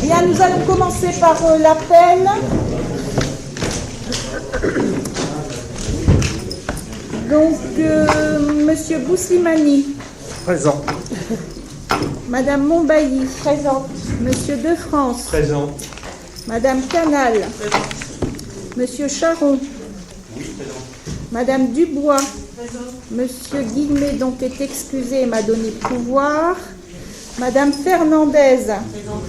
Bien, nous allons commencer par l'appel. Donc, Monsieur Bouslimani. Présent. Madame Montbailly. Présente. Monsieur De France. Présent. Madame Canal. Présent. Monsieur Charon. Oui, présent. Madame Dubois. Présent. Monsieur Guillemet donc est excusé et m'a donné pouvoir. Madame Fernandez. Présent.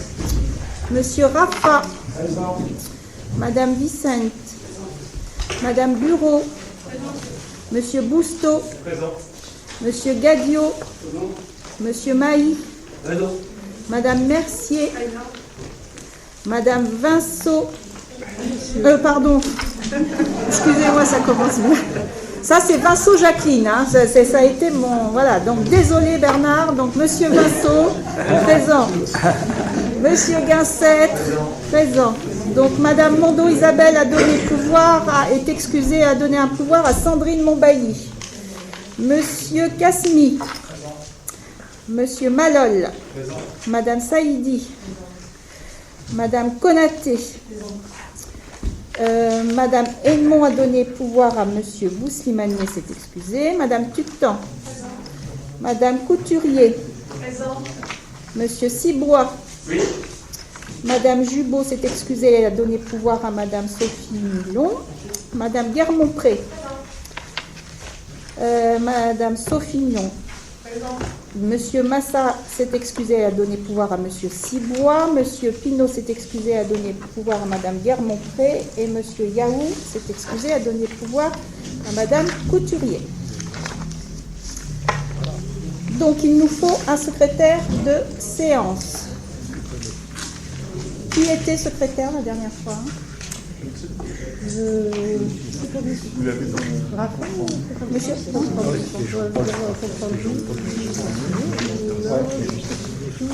Monsieur Rafa. Présent. Madame Vicente. Madame Bureau. Monsieur Bousteau. Présent. Monsieur Gadio. Monsieur Mailly. Présent. Madame Mercier. Madame Vinceau. Pardon. Excusez-moi, ça commence bien. Ça, c'est Vinceau Jacqueline. Hein. Ça a été mon... Voilà. Donc, désolé Bernard. Donc, Monsieur Vinceau, présent. Monsieur Guincêtre, présent. Donc, Madame Mondo Isabelle a donné pouvoir, est excusée, a donné un pouvoir à Sandrine Montbailly. Monsieur Casmi. Monsieur Malol. Présent. Madame Saïdi. Madame Konaté. Madame Edmond a donné pouvoir à Monsieur Bouslimani et s'est excusé. Madame Tutan. Madame Couturier. Présent. Monsieur Cibois. Oui. Madame Jubot s'est excusée et a donné pouvoir à Madame Sophie Milon. Madame Guermont-Pré. Madame Sophie Milon. Présent. Monsieur Massa s'est excusé et a donné pouvoir à Monsieur Cibois. Monsieur Pinault s'est excusé et a donné pouvoir à Madame Guermont-Pré. Et Monsieur Yaou s'est excusé et a donné pouvoir à Madame Couturier. Donc il nous faut un secrétaire de séance. Qui était secrétaire la dernière fois? Monsieur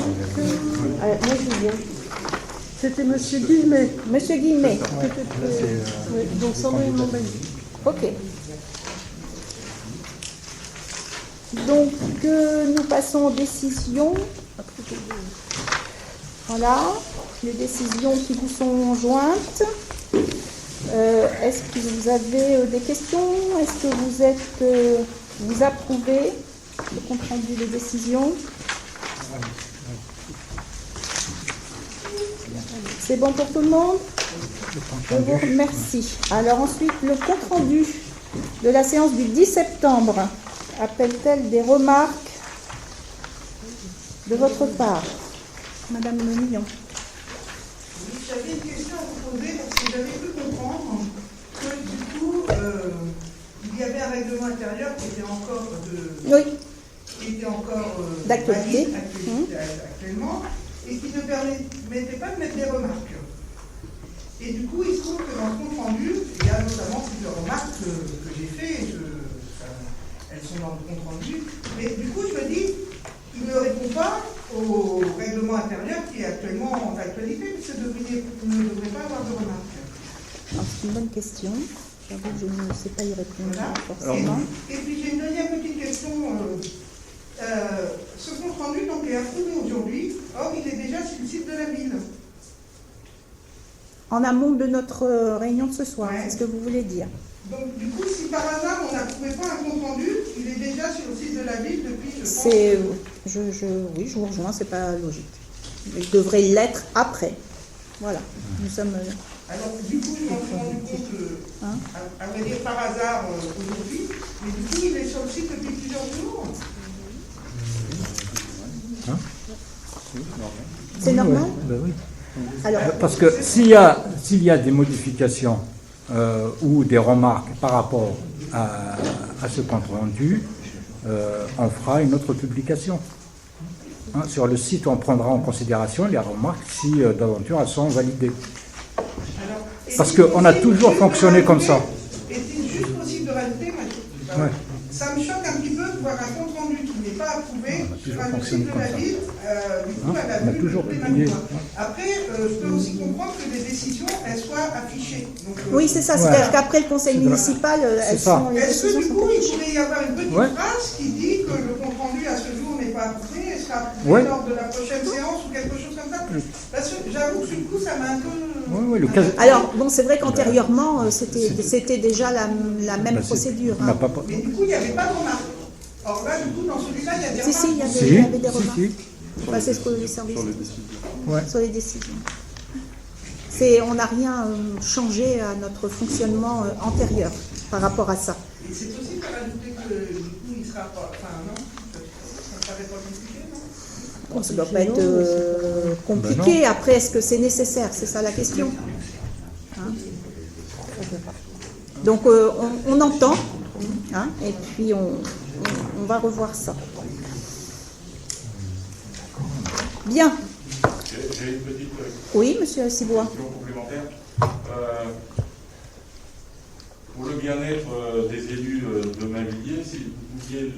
Moi, Julien. C'était Monsieur Guillemet. Monsieur Guillemet. Oui, donc Sandrine Montbailly. Ok. Donc, nous passons aux décisions. Voilà, les décisions qui vous sont jointes. Est-ce que vous avez des questions? Est-ce que vous êtes, vous approuvez le compte rendu des décisions? C'est bon pour tout le monde? Je vous remercie. Alors ensuite, le compte rendu de la séance du 10 septembre appelle-t-elle des remarques de votre part? Madame Le Million. J'avais une question à vous poser parce que j'avais pu comprendre que du coup, il y avait un règlement intérieur qui était encore D'actualité. Actuellement et qui ne permettait pas de mettre des remarques. Et du coup, il se trouve que dans ce compte rendu, il y a notamment plusieurs remarques que j'ai faites, elles sont dans le compte rendu, mais du coup, je me dis, il ne répond pas au règlement intérieur qui est actuellement en actualité, puisque ne devrait pas avoir de remarques. C'est une bonne question. J'avoue que je ne sais pas y répondre Voilà. forcément. Et puis j'ai une deuxième petite question. Ce compte rendu donc, est approuvé aujourd'hui, or il est déjà sur le site de la ville. En amont de notre réunion de ce soir, Ouais. c'est ce que vous voulez dire. Donc du coup, si par hasard on n'approuvait pas un compte rendu, il est déjà sur le site de la ville depuis, je pense. Oui, je vous rejoins, c'est pas logique. Il devrait l'être après. Voilà. Nous sommes. Alors du coup, je m'en suis rendu compte, à vrai dire par hasard aujourd'hui, mais du coup, il est sur le site depuis plusieurs jours. C'est normal? Ben oui. Alors, Parce que s'il y a des modifications ou des remarques par rapport à ce compte rendu, on fera une autre publication. Hein, sur le site, on prendra en considération les remarques si d'aventure elles sont validées. Alors, Parce qu'on a toujours fonctionné comme ça. Est-il juste possible de rajouter, Ouais. ça me choque un petit peu de voir un compte rendu qui n'est pas approuvé On a toujours sur un fonctionné site de comme la ça. ville, du coup, Hein, à la on a vue toujours de tous les publié. magasins. Après, je peux aussi comprendre que les décisions, elles soient affichées. Donc, oui, c'est ça. Ouais. C'est-à-dire qu'après le conseil municipal, elles ça. sont. Les est-ce que décisions du sont coup, il affichées. pourrait y avoir une petite Ouais. phrase qui dit que le compte rendu à ce jour n'est pas approuvé et sera approuvé Ouais. lors de la prochaine séance ou quelque chose comme ça? Parce que j'avoue que sur le coup, ça m'a un peu... Oui, oui, le cas. Alors, bon, c'est vrai qu'antérieurement, c'était déjà la même Bah, procédure. on n'a Hein. pas. Mais du coup, il n'y avait pas de remarques. Or là, du coup, dans celui-là, il y a des Si, remarques. il y avait des remarques. Si. Enfin, c'est ce que les services Ouais. sur les décisions. On n'a rien changé à notre fonctionnement antérieur par rapport à ça. Et c'est possible de rajouter que du coup, il sera pas... Enfin, non, ça ne paraît pas compliqué, non? Bon, ça ne doit pas être compliqué. Après, est-ce que c'est nécessaire? C'est ça la question. Hein? Donc, on entend, hein, et puis on va revoir ça. Bien. J'ai une petite Oui, monsieur Cibois. question complémentaire. Pour le bien-être des élus de Mainvilliers, si vous pouviez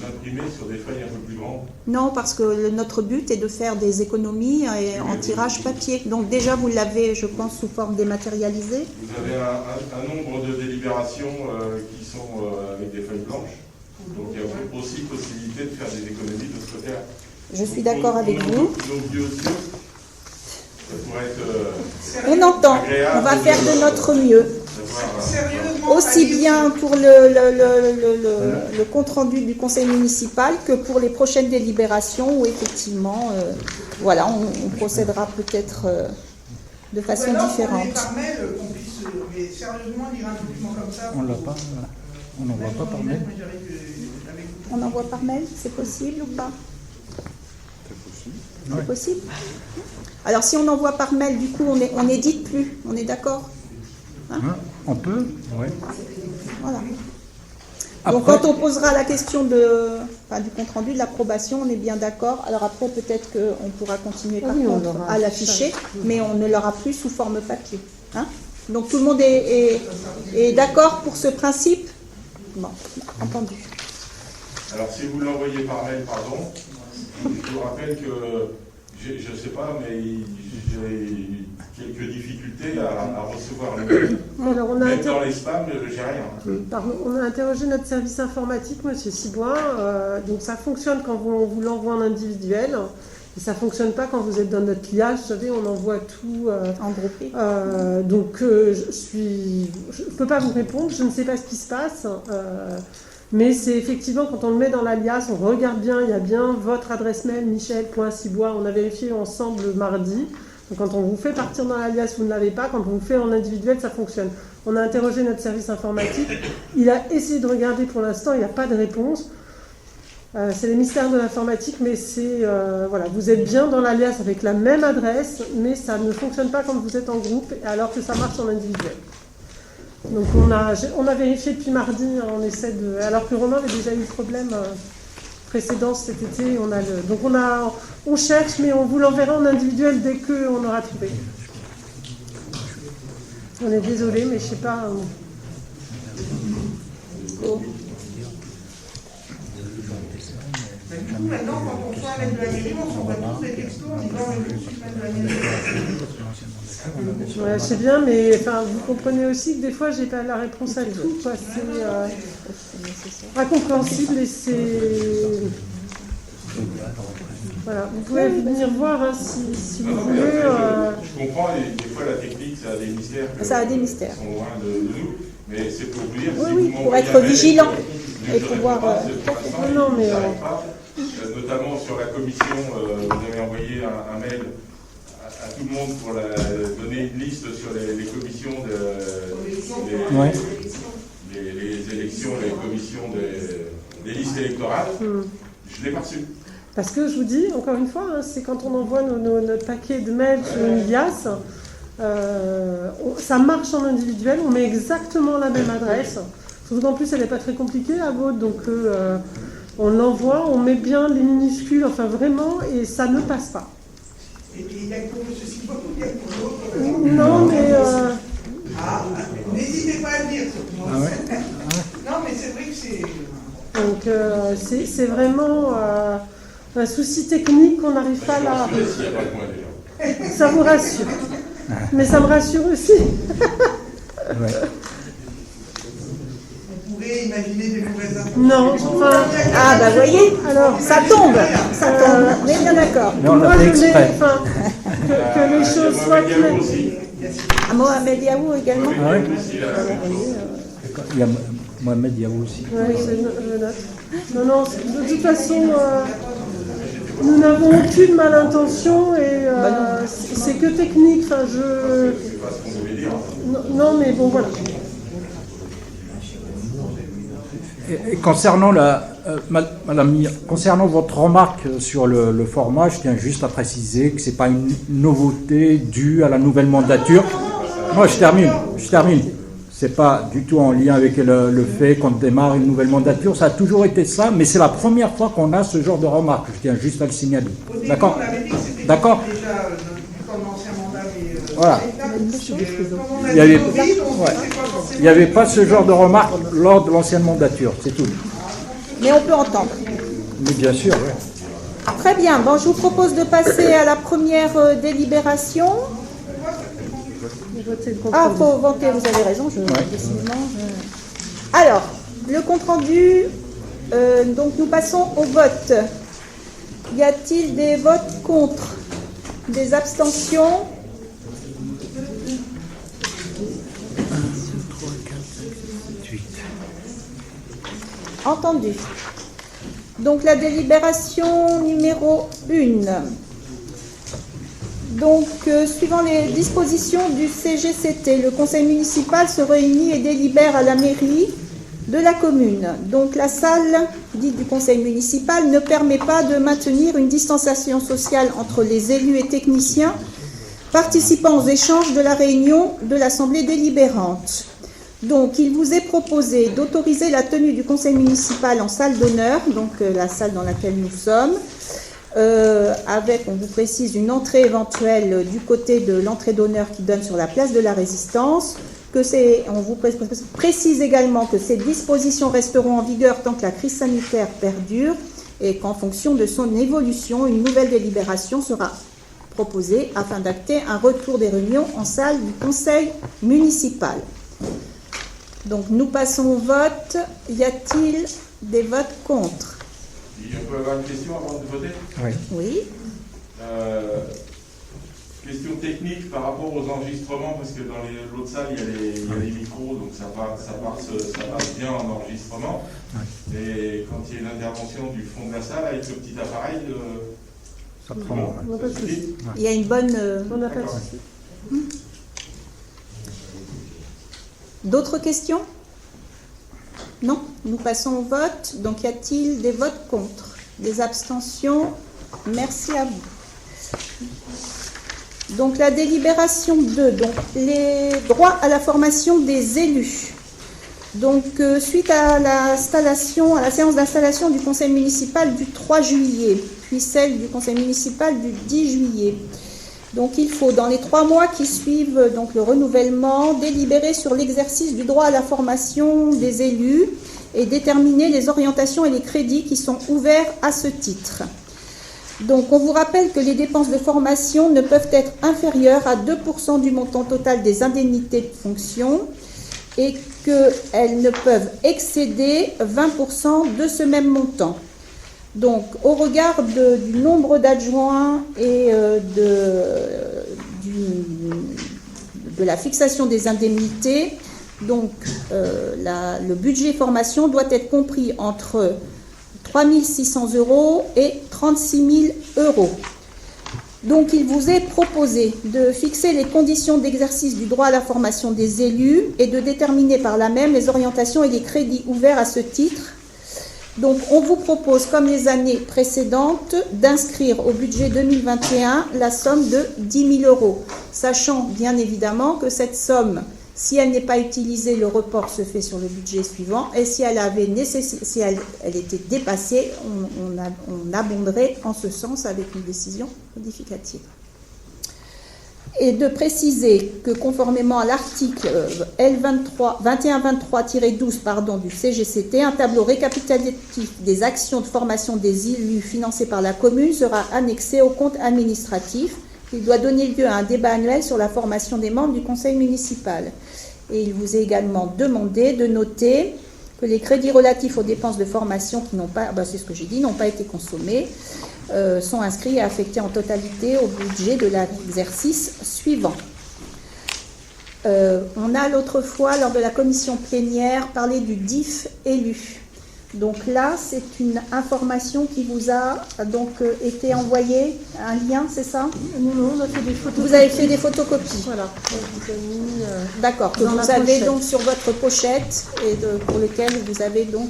l'imprimer sur des feuilles un peu plus grandes. Non, parce que notre but est de faire des économies en tirage papier. Donc déjà, vous l'avez, je pense, sous forme dématérialisée. Vous avez un nombre de délibérations qui sont avec des feuilles blanches. Donc il y a aussi possibilité de faire des économies de ce côté-là. Je suis d'accord avec vous. Donc yeux, ça pourrait être On entend. agréable On va faire de notre mieux. d'avoir, Sérieusement, Aussi allez, bien pour le compte-rendu du conseil municipal que pour les prochaines délibérations où effectivement, voilà, on procédera peut-être de façon alors, différente. On est par mail, qu'on puisse, mais sérieusement, lire un document comme ça. On l'a pas. On n'en voit pas par mail. On envoie par mail, c'est possible ou pas? C'est possible. Alors si on envoie par mail, du coup, on n'édite plus, on est d'accord? Hein, on peut. Oui. Voilà. Donc Après, quand on posera la question du compte-rendu, de l'approbation, on est bien d'accord. Alors après, peut-être qu'on pourra continuer par Oui, on contre l'aura à l'afficher, mais on ne l'aura plus sous forme papier. Hein? Donc tout le monde est d'accord pour ce principe? Bon, entendu. Alors, si vous l'envoyez par mail, pardon, je vous rappelle que, je ne sais pas, mais j'ai quelques difficultés à recevoir le mail. Alors, Même dans les spams, j'ai rien. Pardon, on a interrogé notre service informatique, monsieur Cibois. Donc ça fonctionne quand on vous l'envoie en individuel. Et ça ne fonctionne pas quand vous êtes dans notre liage. Vous savez, on envoie tout. En groupé. Donc je ne peux pas vous répondre. Je ne sais pas ce qui se passe. Mais c'est effectivement quand on le met dans l'alias, on regarde bien, il y a bien votre adresse mail, michel.cibois. On a vérifié ensemble mardi. Donc quand on vous fait partir dans l'alias, vous ne l'avez pas. Quand on vous fait en individuel, ça fonctionne. On a interrogé notre service informatique. Il a essayé de regarder pour l'instant, il n'y a pas de réponse. C'est les mystères de l'informatique, mais c'est voilà, vous êtes bien dans l'alias avec la même adresse, mais ça ne fonctionne pas quand vous êtes en groupe, alors que ça marche en individuel. Donc on a vérifié depuis mardi, on essaie de, alors que Romain avait déjà eu le problème précédent cet été, on cherche, mais on vous l'enverra en individuel dès qu'on aura trouvé. On est désolé, mais je sais pas. Du coup, maintenant, quand on reçoit un mail de la mairie, on s'envoie tous des textos en disant je suis mail de la mairie. Ouais, je sais bien, mais enfin, vous comprenez aussi que des fois, j'ai pas la réponse à tout. Quoi. C'est incompréhensible et c'est... Voilà, vous pouvez venir voir hein, si vous voulez. Je comprends, et des fois la technique, ça a des mystères. Ça a des mystères. Qui sont loin de nous, mais c'est pour vous dire, Oui, si oui, vous pour m'envoyez être un mail vigilant que et je pouvoir, réponds pas, c'est pour l'instant, non, mais, ça n'arrive pas. Notamment sur la commission, vous avez envoyé un mail à tout le monde pour donner une liste sur les commissions les élections, les commissions des listes électorales. Je ne l'ai pas reçu. Parce que je vous dis, encore une fois, hein, c'est quand on envoie notre paquet de mails sur une IAS, ça marche en individuel, on met exactement la même adresse. Surtout qu'en plus, elle n'est pas très compliquée, la vôtre, donc on l'envoie, on met bien les minuscules, enfin vraiment, et ça ne passe pas. Et puis il y a que pour M. Cibois ou il y a que pour l'autre. Non, mais... N'hésitez pas à le dire, surtout. Ah ouais. Non, mais c'est vrai que c'est... Donc c'est vraiment un souci technique qu'on n'arrive pas à... Je suis s'il n'y a pas que moi déjà. Ça vous rassure. Mais ça me rassure aussi. Ouais. Vous pourrez imaginer des mauvaises infos. Non, enfin... Ah bah voyez, Alors, ça tombe, on est bien d'accord. Mais on l'a moi, fait je l'ai... exprès. Enfin, que les choses soient claires. À Mohamed Yaou également. Ah ouais. Il y a Mohamed Yaou aussi. Ouais, je note. Non, de toute façon, nous n'avons aucune malintention et c'est que technique. Enfin, non, mais bon, voilà. Et concernant Madame Mir, concernant votre remarque sur le format, je tiens juste à préciser que ce n'est pas une nouveauté due à la nouvelle mandature. Moi, je termine. C'est pas du tout en lien avec le fait qu'on démarre une nouvelle mandature. Ça a toujours été ça, mais c'est la première fois qu'on a ce genre de remarque. Je tiens juste à le signaler. D'accord. D'accord. Voilà. Il n'y avait pas ce genre de remarque lors de l'ancienne mandature, c'est tout. Mais on peut entendre. Mais bien sûr, oui. Très bien. Bon, je vous propose de passer à la première délibération. Ah, il faut voter, vous avez raison. Alors, le compte-rendu, donc nous passons au vote. Y a-t-il des votes contre? Des abstentions? Entendu. Donc la délibération numéro 1. Donc, suivant les dispositions du CGCT, le conseil municipal se réunit et délibère à la mairie de la commune. Donc, la salle dite du conseil municipal ne permet pas de maintenir une distanciation sociale entre les élus et techniciens participant aux échanges de la réunion de l'assemblée délibérante. Donc, il vous est proposé d'autoriser la tenue du conseil municipal en salle d'honneur, donc la salle dans laquelle nous sommes, avec, on vous précise, une entrée éventuelle du côté de l'entrée d'honneur qui donne sur la place de la Résistance, on vous précise également que ces dispositions resteront en vigueur tant que la crise sanitaire perdure et qu'en fonction de son évolution, une nouvelle délibération sera proposée afin d'acter un retour des réunions en salle du conseil municipal. Donc nous passons au vote. Y a-t-il des votes contre? On peut avoir une question avant de voter? Oui. Question technique par rapport aux enregistrements, parce que dans l'autre salle, il y a les micros, donc ça passe bien en enregistrement. Et quand il y a une intervention du fond de la salle avec le petit appareil, ça prend. Il y a une bonne... On n'a pas de souci. D'autres questions? Non. Nous passons au vote. Donc, y a-t-il des votes contre? Des abstentions? Merci à vous. Donc, la délibération 2. Donc, les droits à la formation des élus. Donc, suite à la séance d'installation du conseil municipal du 3 juillet, puis celle du conseil municipal du 10 juillet. Donc, il faut, dans les 3 mois qui suivent donc, le renouvellement, délibérer sur l'exercice du droit à la formation des élus et déterminer les orientations et les crédits qui sont ouverts à ce titre. Donc, on vous rappelle que les dépenses de formation ne peuvent être inférieures à 2% du montant total des indemnités de fonction et qu'elles ne peuvent excéder 20% de ce même montant. Donc, au regard du nombre d'adjoints et de la fixation des indemnités, donc le budget formation doit être compris entre 3 600 € et 36 000 €. Donc, il vous est proposé de fixer les conditions d'exercice du droit à la formation des élus et de déterminer par là même les orientations et les crédits ouverts à ce titre. Donc, on vous propose, comme les années précédentes, d'inscrire au budget 2021 la somme de 10 000 €, sachant bien évidemment que cette somme, si elle n'est pas utilisée, le report se fait sur le budget suivant, et si elle était dépassée, on abonderait en ce sens avec une décision modificative. Et de préciser que conformément à l'article L2123-12 du CGCT, un tableau récapitulatif des actions de formation des élus financées par la commune sera annexé au compte administratif. Il doit donner lieu à un débat annuel sur la formation des membres du conseil municipal. Et il vous est également demandé de noter que les crédits relatifs aux dépenses de formation qui n'ont pas, c'est ce que j'ai dit, n'ont pas été consommés, sont inscrits et affectés en totalité au budget de l'exercice suivant. On a l'autre fois, lors de la commission plénière, parlé du DIF élu. Donc là, c'est une information qui vous a été envoyée, un lien, c'est ça? Non, on a fait des photos. Vous avez fait des photocopies. Voilà. D'accord, que dans la vous avez pochette. donc sur votre pochette et pour lequel vous avez donc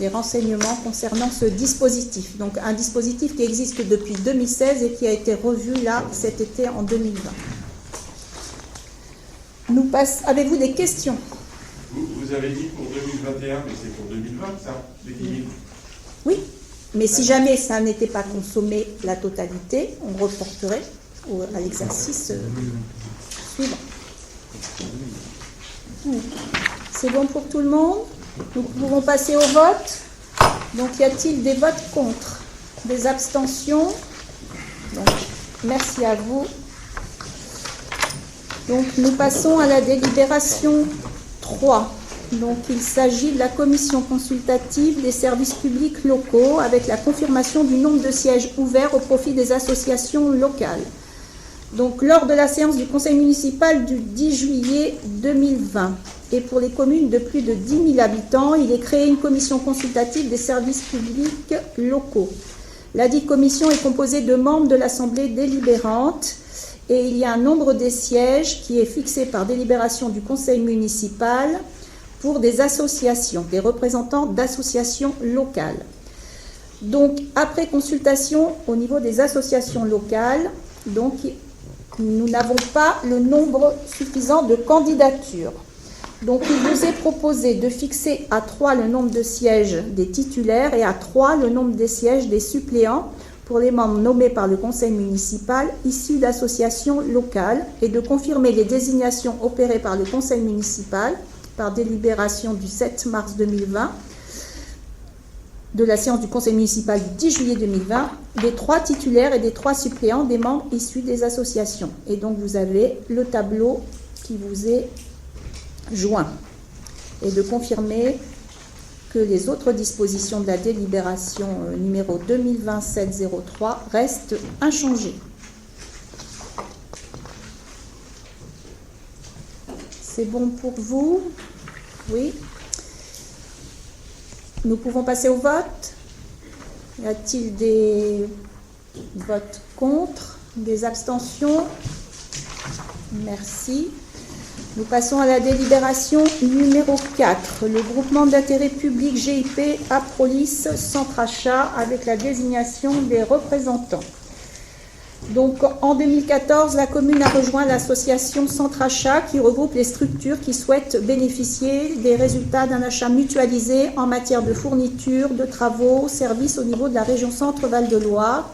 les renseignements concernant ce dispositif. Donc un dispositif qui existe depuis 2016 et qui a été revu là cet été en 2020. Avez-vous des questions? Vous avez dit pour 2021, mais c'est pour 2020 ça, les 10 000. Oui, mais si jamais ça n'était pas consommé la totalité, on reporterait à l'exercice suivant. C'est bon pour tout le monde? Nous pouvons passer au vote. Donc y a-t-il des votes contre? Des abstentions? Donc, merci à vous. Donc nous passons à la délibération 3. Donc il s'agit de la commission consultative des services publics locaux avec la confirmation du nombre de sièges ouverts au profit des associations locales. Donc lors de la séance du conseil municipal du 10 juillet 2020 et pour les communes de plus de 10 000 habitants, il est créé une commission consultative des services publics locaux. Ladite commission est composée de membres de l'assemblée délibérante et il y a un nombre des sièges qui est fixé par délibération du conseil municipal pour des associations, des représentants d'associations locales. Donc, après consultation au niveau des associations locales, donc, nous n'avons pas le nombre suffisant de candidatures. Donc, il vous est proposé de fixer à 3 le nombre de sièges des titulaires et à 3 le nombre des sièges des suppléants pour les membres nommés par le conseil municipal issus d'associations locales et de confirmer les désignations opérées par le conseil municipal par délibération du 7 mars 2020 de la séance du conseil municipal du 10 juillet 2020 des 3 titulaires et des 3 suppléants des membres issus des associations. Et donc vous avez le tableau qui vous est joint. Et de confirmer que les autres dispositions de la délibération numéro 2020-703 restent inchangées. C'est bon pour vous? Oui. Nous pouvons passer au vote. Y a-t-il des votes contre? Des abstentions? Merci. Nous passons à la délibération numéro 4, le groupement d'intérêt public GIP Aprolis Centre Achat avec la désignation des représentants. Donc en 2014, la commune a rejoint l'association Centre Achat qui regroupe les structures qui souhaitent bénéficier des résultats d'un achat mutualisé en matière de fourniture, de travaux, services au niveau de la région Centre-Val de Loire,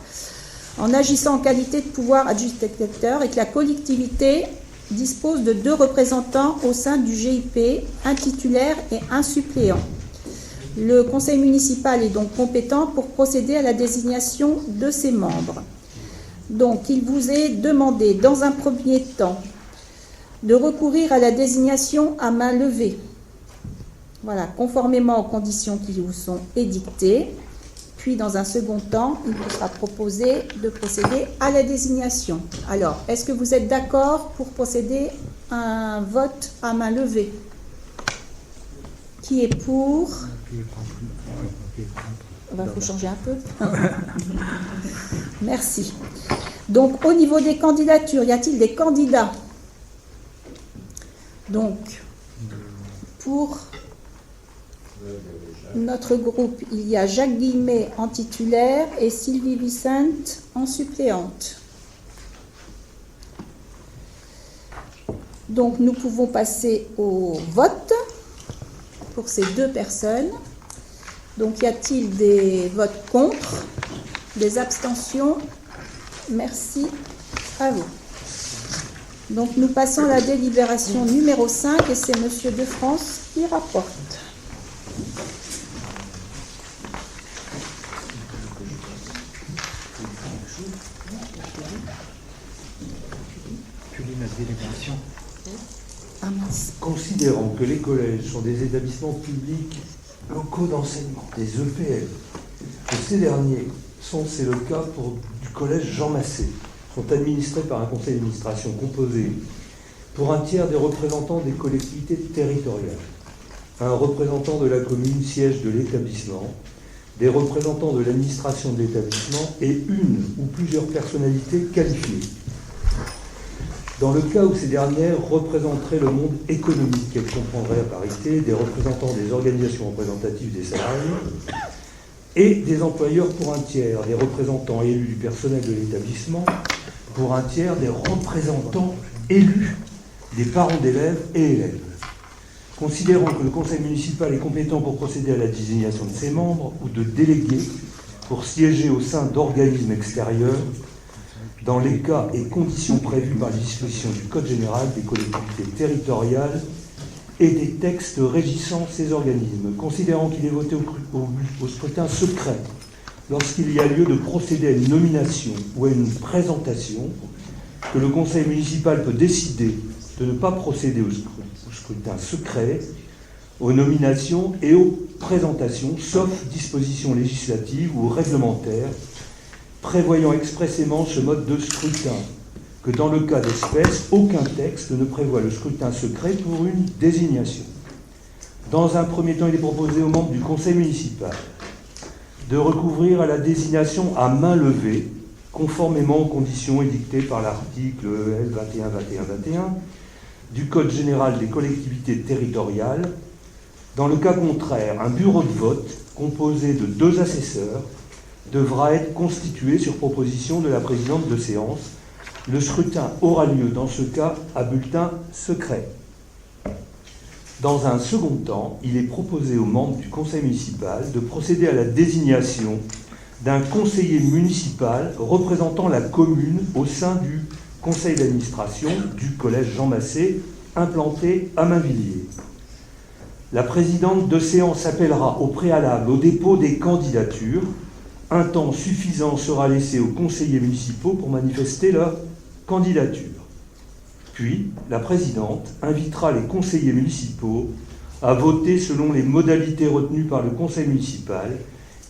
en agissant en qualité de pouvoir adjudicateur et que la collectivité dispose de 2 représentants au sein du GIP, un titulaire et un suppléant. Le conseil municipal est donc compétent pour procéder à la désignation de ses membres. Donc, il vous est demandé, dans un premier temps, de recourir à la désignation à main levée. Voilà, conformément aux conditions qui vous sont édictées. Puis, dans un second temps, il vous sera proposé de procéder à la désignation. Alors, est-ce que vous êtes d'accord pour procéder à un vote à main levée? Qui est pour? Il faut changer un peu. Merci. Donc, au niveau des candidatures, y a-t-il des candidats? Donc, pour notre groupe, il y a Jacques Guillemet en titulaire et Sylvie Vicente en suppléante. Donc, nous pouvons passer au vote pour ces 2 personnes. Donc, y a-t-il des votes contre? Des abstentions? Merci à vous. Donc, nous passons à la délibération numéro 5 et c'est M. Defrance qui rapporte. Tu lis notre délibération. Ah mince. Considérant que les collèges sont des établissements publics locaux d'enseignement, des EPL, que ces derniers sont, c'est le cas du collège Jean Massé, sont administrés par un conseil d'administration composé pour un tiers des représentants des collectivités territoriales, un représentant de la commune siège de l'établissement, des représentants de l'administration de l'établissement et une ou plusieurs personnalités qualifiées. Dans le cas où ces dernières représenteraient le monde économique, elles comprendraient à parité des représentants des organisations représentatives des salariés et des employeurs pour un tiers, des représentants élus du personnel de l'établissement, pour un tiers des représentants élus des parents d'élèves et élèves. Considérant que le conseil municipal est compétent pour procéder à la désignation de ses membres ou de délégués pour siéger au sein d'organismes extérieurs, dans les cas et conditions prévus par les dispositions du Code général des collectivités territoriales et des textes régissant ces organismes, considérant qu'il est voté au scrutin secret lorsqu'il y a lieu de procéder à une nomination ou à une présentation, que le conseil municipal peut décider de ne pas procéder au scrutin secret, aux nominations et aux présentations, sauf dispositions législatives ou réglementaires prévoyant expressément ce mode de scrutin, que dans le cas d'espèce, aucun texte ne prévoit le scrutin secret pour une désignation. Dans un premier temps, il est proposé aux membres du conseil municipal de recourir à la désignation à main levée, conformément aux conditions édictées par l'article L 21-21-21 du Code général des collectivités territoriales. Dans le cas contraire, un bureau de vote composé de 2 assesseurs devra être constitué sur proposition de la présidente de séance. Le scrutin aura lieu dans ce cas à bulletin secret. Dans un second temps, il est proposé aux membres du conseil municipal de procéder à la désignation d'un conseiller municipal représentant la commune au sein du conseil d'administration du collège Jean Massé, implanté à Mainvilliers. La présidente de séance appellera au préalable au dépôt des candidatures. Un temps suffisant sera laissé aux conseillers municipaux pour manifester leur candidature. Puis, la présidente invitera les conseillers municipaux à voter selon les modalités retenues par le conseil municipal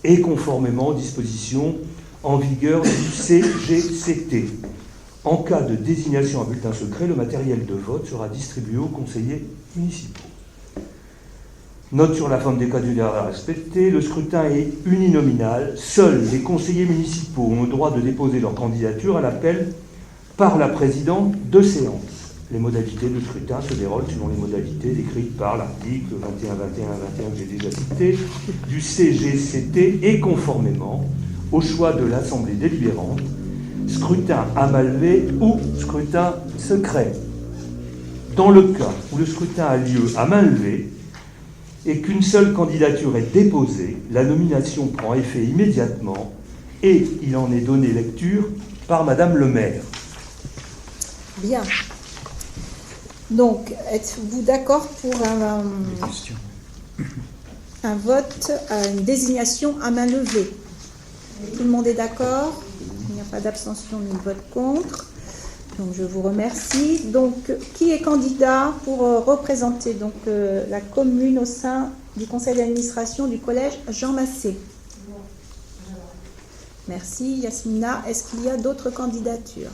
et conformément aux dispositions en vigueur du CGCT. En cas de désignation à bulletin secret, le matériel de vote sera distribué aux conseillers municipaux. Note sur la forme des candidats à respecter, le scrutin est uninominal. Seuls les conseillers municipaux ont le droit de déposer leur candidature à l'appel par la présidente de séance. Les modalités de scrutin se déroulent selon les modalités décrites par l'article 21-21-21 que j'ai déjà cité du CGCT et conformément au choix de l'Assemblée délibérante, scrutin à main levée ou scrutin secret. Dans le cas où le scrutin a lieu à main levée et qu'une seule candidature est déposée, la nomination prend effet immédiatement et il en est donné lecture par Madame le maire. Bien. Donc, êtes-vous d'accord pour un vote, une désignation à main levée? Tout le monde est d'accord? Il n'y a pas d'abstention ni de vote contre. Donc, je vous remercie. Donc, qui est candidat pour représenter donc, la commune au sein du conseil d'administration du collège Jean Massé? Merci, Yasmina. Est-ce qu'il y a d'autres candidatures?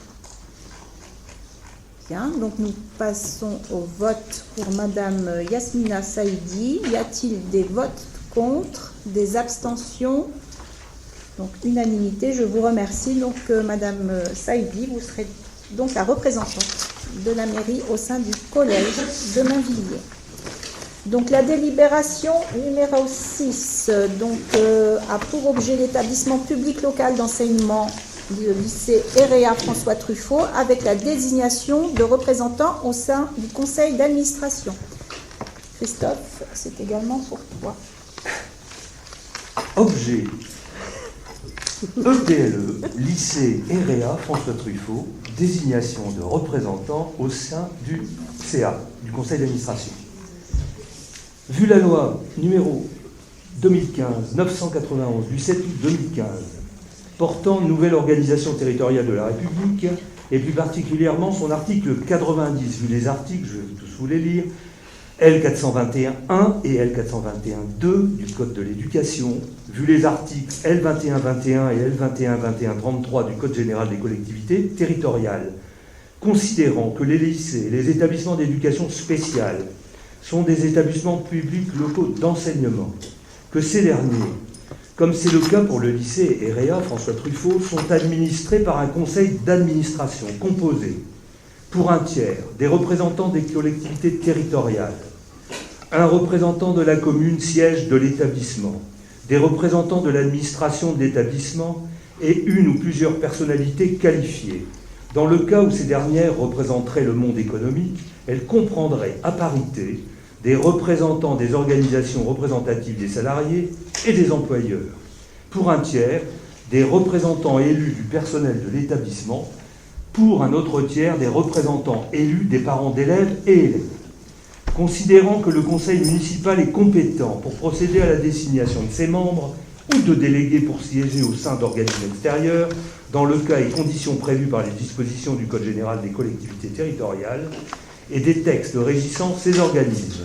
Bien, donc nous passons au vote pour Madame Yasmina Saïdi. Y a-t-il des votes contre, des abstentions? Donc unanimité, je vous remercie. Donc Madame Saïdi, vous serez donc la représentante de la mairie au sein du collège de Mainvilliers. Donc la délibération numéro 6 donc, a pour objet l'établissement public local d'enseignement du lycée EREA François Truffaut avec la désignation de représentants au sein du conseil d'administration. Christophe, c'est également pour toi. Objet EPLE, lycée EREA François Truffaut, désignation de représentants au sein du CA, du conseil d'administration. Vu la loi numéro 2015-991 du 7 août 2015 portant nouvelle organisation territoriale de la République et plus particulièrement son article 90. Vu les articles, je vais tous vous les lire, L421.1 et L421.2 du Code de l'éducation, vu les articles L2121 et L2121.33 du Code général des collectivités territoriales, considérant que les lycées et les établissements d'éducation spéciale sont des établissements publics locaux d'enseignement, que ces derniers, comme c'est le cas pour le lycée EREA François Truffaut, sont administrés par un conseil d'administration composé, pour un tiers, des représentants des collectivités territoriales, un représentant de la commune siège de l'établissement, des représentants de l'administration de l'établissement et une ou plusieurs personnalités qualifiées. Dans le cas où ces dernières représenteraient le monde économique, elles comprendraient à parité des représentants des organisations représentatives des salariés et des employeurs. Pour un tiers, des représentants élus du personnel de l'établissement. Pour un autre tiers, des représentants élus des parents d'élèves et élèves. Considérant que le conseil municipal est compétent pour procéder à la désignation de ses membres ou de délégués pour siéger au sein d'organismes extérieurs, dans le cas et conditions prévues par les dispositions du Code général des collectivités territoriales et des textes régissant ces organismes.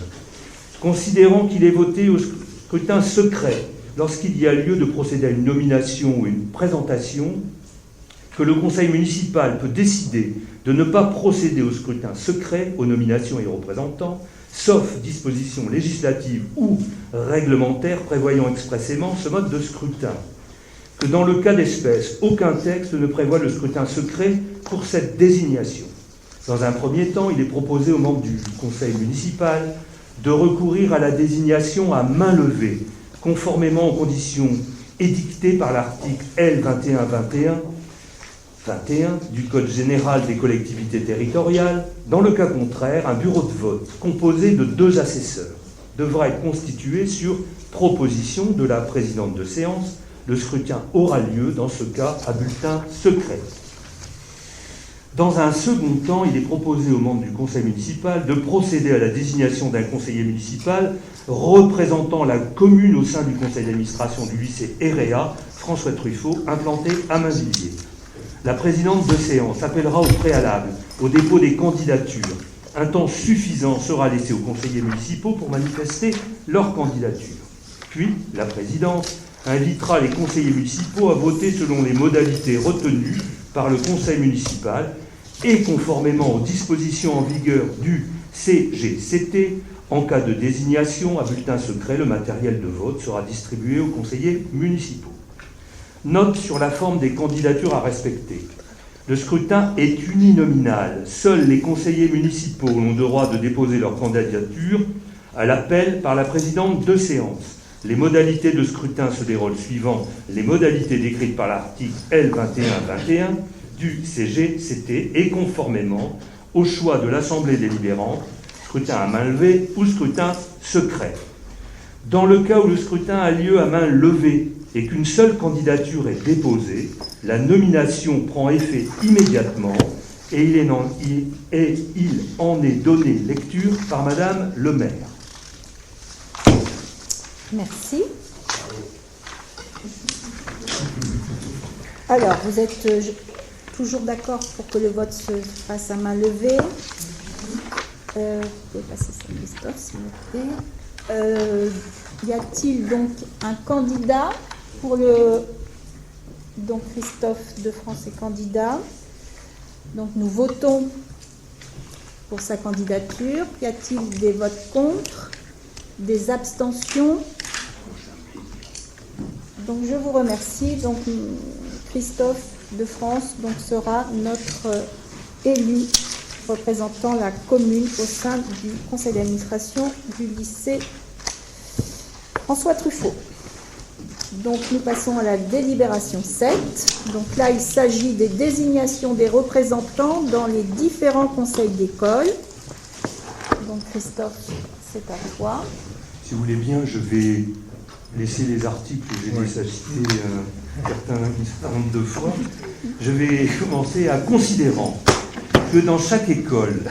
Considérant qu'il est voté au scrutin secret lorsqu'il y a lieu de procéder à une nomination ou une présentation, que le conseil municipal peut décider de ne pas procéder au scrutin secret, aux nominations et aux représentants, sauf dispositions législatives ou réglementaires prévoyant expressément ce mode de scrutin. Que dans le cas d'espèce, aucun texte ne prévoit le scrutin secret pour cette désignation. Dans un premier temps, il est proposé aux membres du conseil municipal de recourir à la désignation à main levée, conformément aux conditions édictées par l'article L2121 du Code général des collectivités territoriales. Dans le cas contraire, un bureau de vote composé de 2 assesseurs devra être constitué sur proposition de la présidente de séance. Le scrutin aura lieu, dans ce cas, à bulletin secret. Dans un second temps, il est proposé aux membres du conseil municipal de procéder à la désignation d'un conseiller municipal représentant la commune au sein du conseil d'administration du lycée EREA François Truffaut, implanté à Mainvilliers. La présidente de séance appellera au préalable au dépôt des candidatures. Un temps suffisant sera laissé aux conseillers municipaux pour manifester leur candidature. Puis, la présidente invitera les conseillers municipaux à voter selon les modalités retenues par le conseil municipal et conformément aux dispositions en vigueur du CGCT. En cas de désignation à bulletin secret, le matériel de vote sera distribué aux conseillers municipaux. Note sur la forme des candidatures à respecter. Le scrutin est uninominal. Seuls les conseillers municipaux ont le droit de déposer leur candidature à l'appel par la présidente de séance. Les modalités de scrutin se déroulent suivant les modalités décrites par l'article L2121 du CGCT et conformément au choix de l'Assemblée délibérante, scrutin à main levée ou scrutin secret. Dans le cas où le scrutin a lieu à main levée et qu'une seule candidature est déposée, la nomination prend effet immédiatement et il en est donné lecture par Madame le maire. Merci. Alors, vous êtes toujours d'accord pour que le vote se fasse à main levée? Vous pouvez passer ça, Christophe, s'il vous plaît. Y a-t-il donc un candidat pour le... Donc Christophe de France est candidat. Donc nous votons pour sa candidature. Y a-t-il des votes contre? Des abstentions? Donc je vous remercie. Donc Christophe de France donc, sera notre élu représentant la commune au sein du conseil d'administration du lycée François Truffaut. Donc nous passons à la délibération 7. Donc là il s'agit des désignations des représentants dans les différents conseils d'école. Donc Christophe, c'est à toi. Si vous voulez bien, je vais laisser les articles que j'ai déjà cités un certain nombre de fois. Je vais commencer à considérant que dans chaque école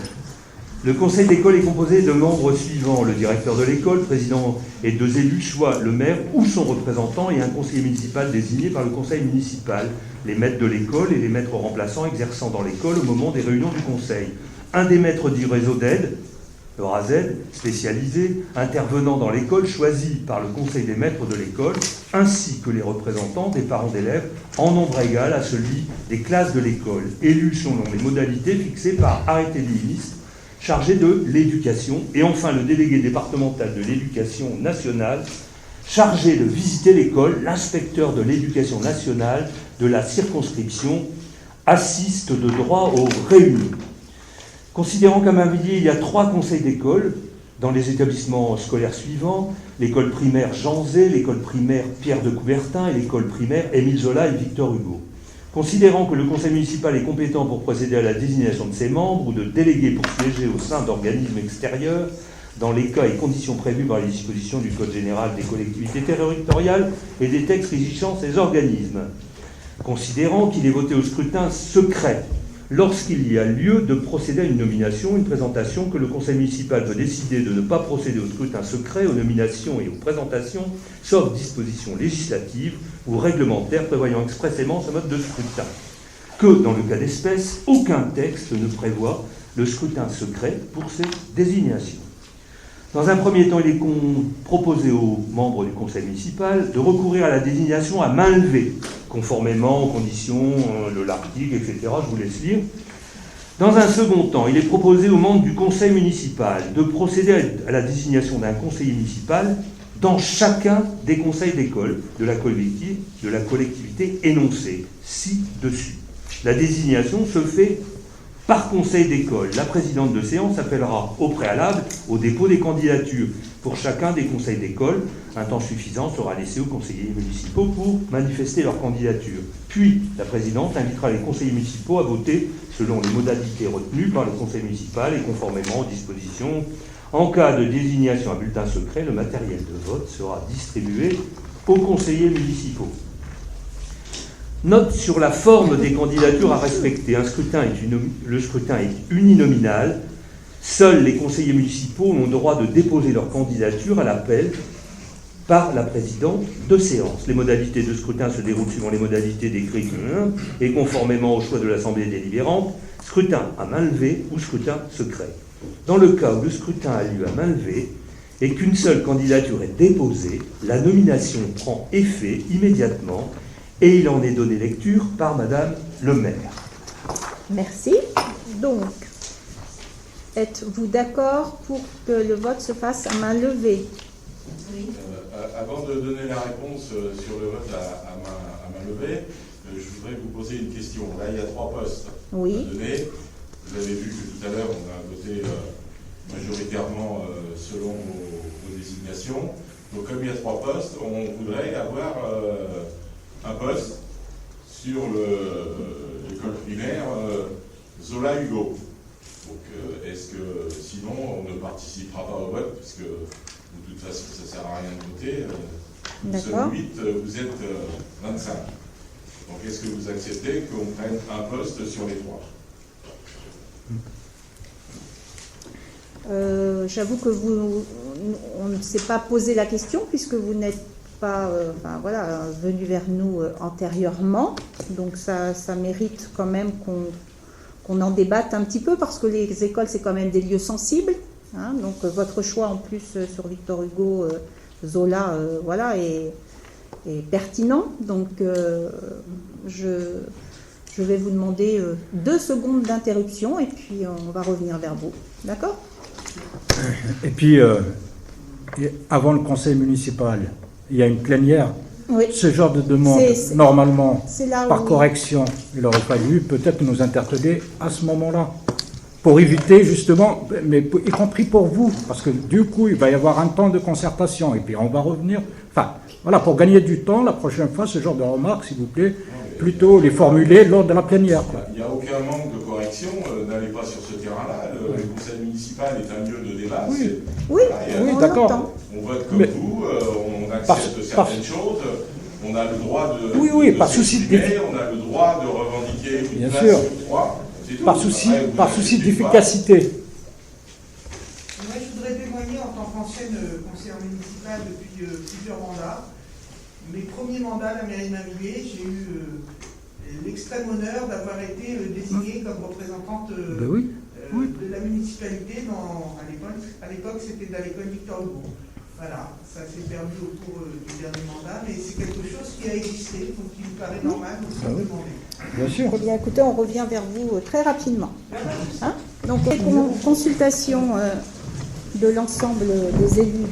Le conseil d'école est composé de membres suivants: le directeur de l'école, président et 2 élus, soit le maire ou son représentant, et un conseiller municipal désigné par le conseil municipal, les maîtres de l'école et les maîtres remplaçants exerçant dans l'école au moment des réunions du conseil. Un des maîtres du réseau d'aide, le RAZ, spécialisé, intervenant dans l'école, choisi par le conseil des maîtres de l'école, ainsi que les représentants des parents d'élèves, en nombre égal à celui des classes de l'école, élus selon les modalités fixées par arrêté du ministre chargé de l'éducation, et enfin le délégué départemental de l'éducation nationale, chargé de visiter l'école, l'inspecteur de l'éducation nationale de la circonscription, assiste de droit aux réunions. Considérant qu'à Mainvilliers, il y a 3 conseils d'école dans les établissements scolaires suivants: l'école primaire Jean Zay, l'école primaire Pierre de Coubertin et l'école primaire Émile Zola et Victor Hugo. Considérant que le conseil municipal est compétent pour procéder à la désignation de ses membres ou de délégués pour siéger au sein d'organismes extérieurs, dans les cas et conditions prévus par les dispositions du Code général des collectivités territoriales et des textes régissant ces organismes. Considérant qu'il est voté au scrutin secret lorsqu'il y a lieu de procéder à une nomination, une présentation, que le conseil municipal peut décider de ne pas procéder au scrutin secret, aux nominations et aux présentations, sauf dispositions législatives ou réglementaires prévoyant expressément ce mode de scrutin. Que, dans le cas d'espèce, aucun texte ne prévoit le scrutin secret pour ces désignations. Dans un premier temps, il est proposé aux membres du conseil municipal de recourir à la désignation à main levée, conformément aux conditions de l'article, etc. Je vous laisse lire. Dans un second temps, il est proposé aux membres du conseil municipal de procéder à la désignation d'un conseiller municipal dans chacun des conseils d'école de la collectivité énoncée ci-dessus. La désignation se fait par conseil d'école. La présidente de séance appellera au préalable au dépôt des candidatures. Pour chacun des conseils d'école, un temps suffisant sera laissé aux conseillers municipaux pour manifester leur candidature. Puis, la présidente invitera les conseillers municipaux à voter selon les modalités retenues par le conseil municipal et conformément aux dispositions. En cas de désignation à bulletin secret, le matériel de vote sera distribué aux conseillers municipaux. Note sur la forme des candidatures à respecter. Le scrutin est uninominal. Seuls les conseillers municipaux ont le droit de déposer leur candidature à l'appel par la présidente de séance. Les modalités de scrutin se déroulent suivant les modalités décrites et conformément au choix de l'Assemblée délibérante, scrutin à main levée ou scrutin secret. Dans le cas où le scrutin a lieu à main levée et qu'une seule candidature est déposée, la nomination prend effet immédiatement et il en est donné lecture par Madame le maire. Merci. Donc, êtes-vous d'accord pour que le vote se fasse à main levée? Oui. Avant de donner la réponse sur le vote à main levée, je voudrais vous poser une question. Là, il y a 3 postes à donner. Vous avez vu que tout à l'heure, on a voté majoritairement selon vos désignations. Donc, comme il y a 3 postes, on voudrait avoir un poste sur l'école primaire Zola Hugo. Donc, est-ce que sinon on ne participera pas au vote, puisque de toute façon ça ne sert à rien de voter. Nous sommes 8, vous êtes 25. Donc, est-ce que vous acceptez qu'on prenne un poste sur les 3? J'avoue que on ne s'est pas posé la question puisque vous n'êtes pas venu vers nous antérieurement. Donc ça mérite quand même qu'on en débatte un petit peu parce que les écoles, c'est quand même des lieux sensibles. Hein, donc votre choix en plus sur Victor Hugo, Zola, est pertinent. Donc je vais vous demander 2 secondes d'interruption et puis on va revenir vers vous. D'accord ? Et puis, avant le conseil municipal, il y a une plénière. Oui. Ce genre de demande, normalement, par correction, il aurait fallu peut-être nous interpeller à ce moment-là. Pour éviter justement, mais y compris pour vous, parce que du coup, il va y avoir un temps de concertation et puis on va revenir. Enfin, voilà, pour gagner du temps, la prochaine fois, ce genre de remarques, s'il vous plaît, plutôt les formuler lors de la plénière. Il n'y a aucun manque de correction, n'allez pas sur ce terrain-là. Le conseil municipal est un lieu de débat. Oui, d'accord. On vote comme vous, on accepte certaines choses. On a le droit de s'exprimer, on a le droit de revendiquer une place sur 3. Par souci d'efficacité. tant qu'ancienne conseillère municipale depuis plusieurs mandats. Mes premiers mandats à la mairie de Mainvilliers, j'ai eu l'extrême honneur d'avoir été désignée comme représentante de la municipalité à l'époque c'était dans l'école Victor Hugo. Voilà, ça s'est perdu au cours du dernier mandat, mais c'est quelque chose qui a existé, donc il me paraît normal de se demander. Bien sûr. Eh bien, écoutez, on revient vers vous très rapidement. Hein? Donc, consultation de l'ensemble des élus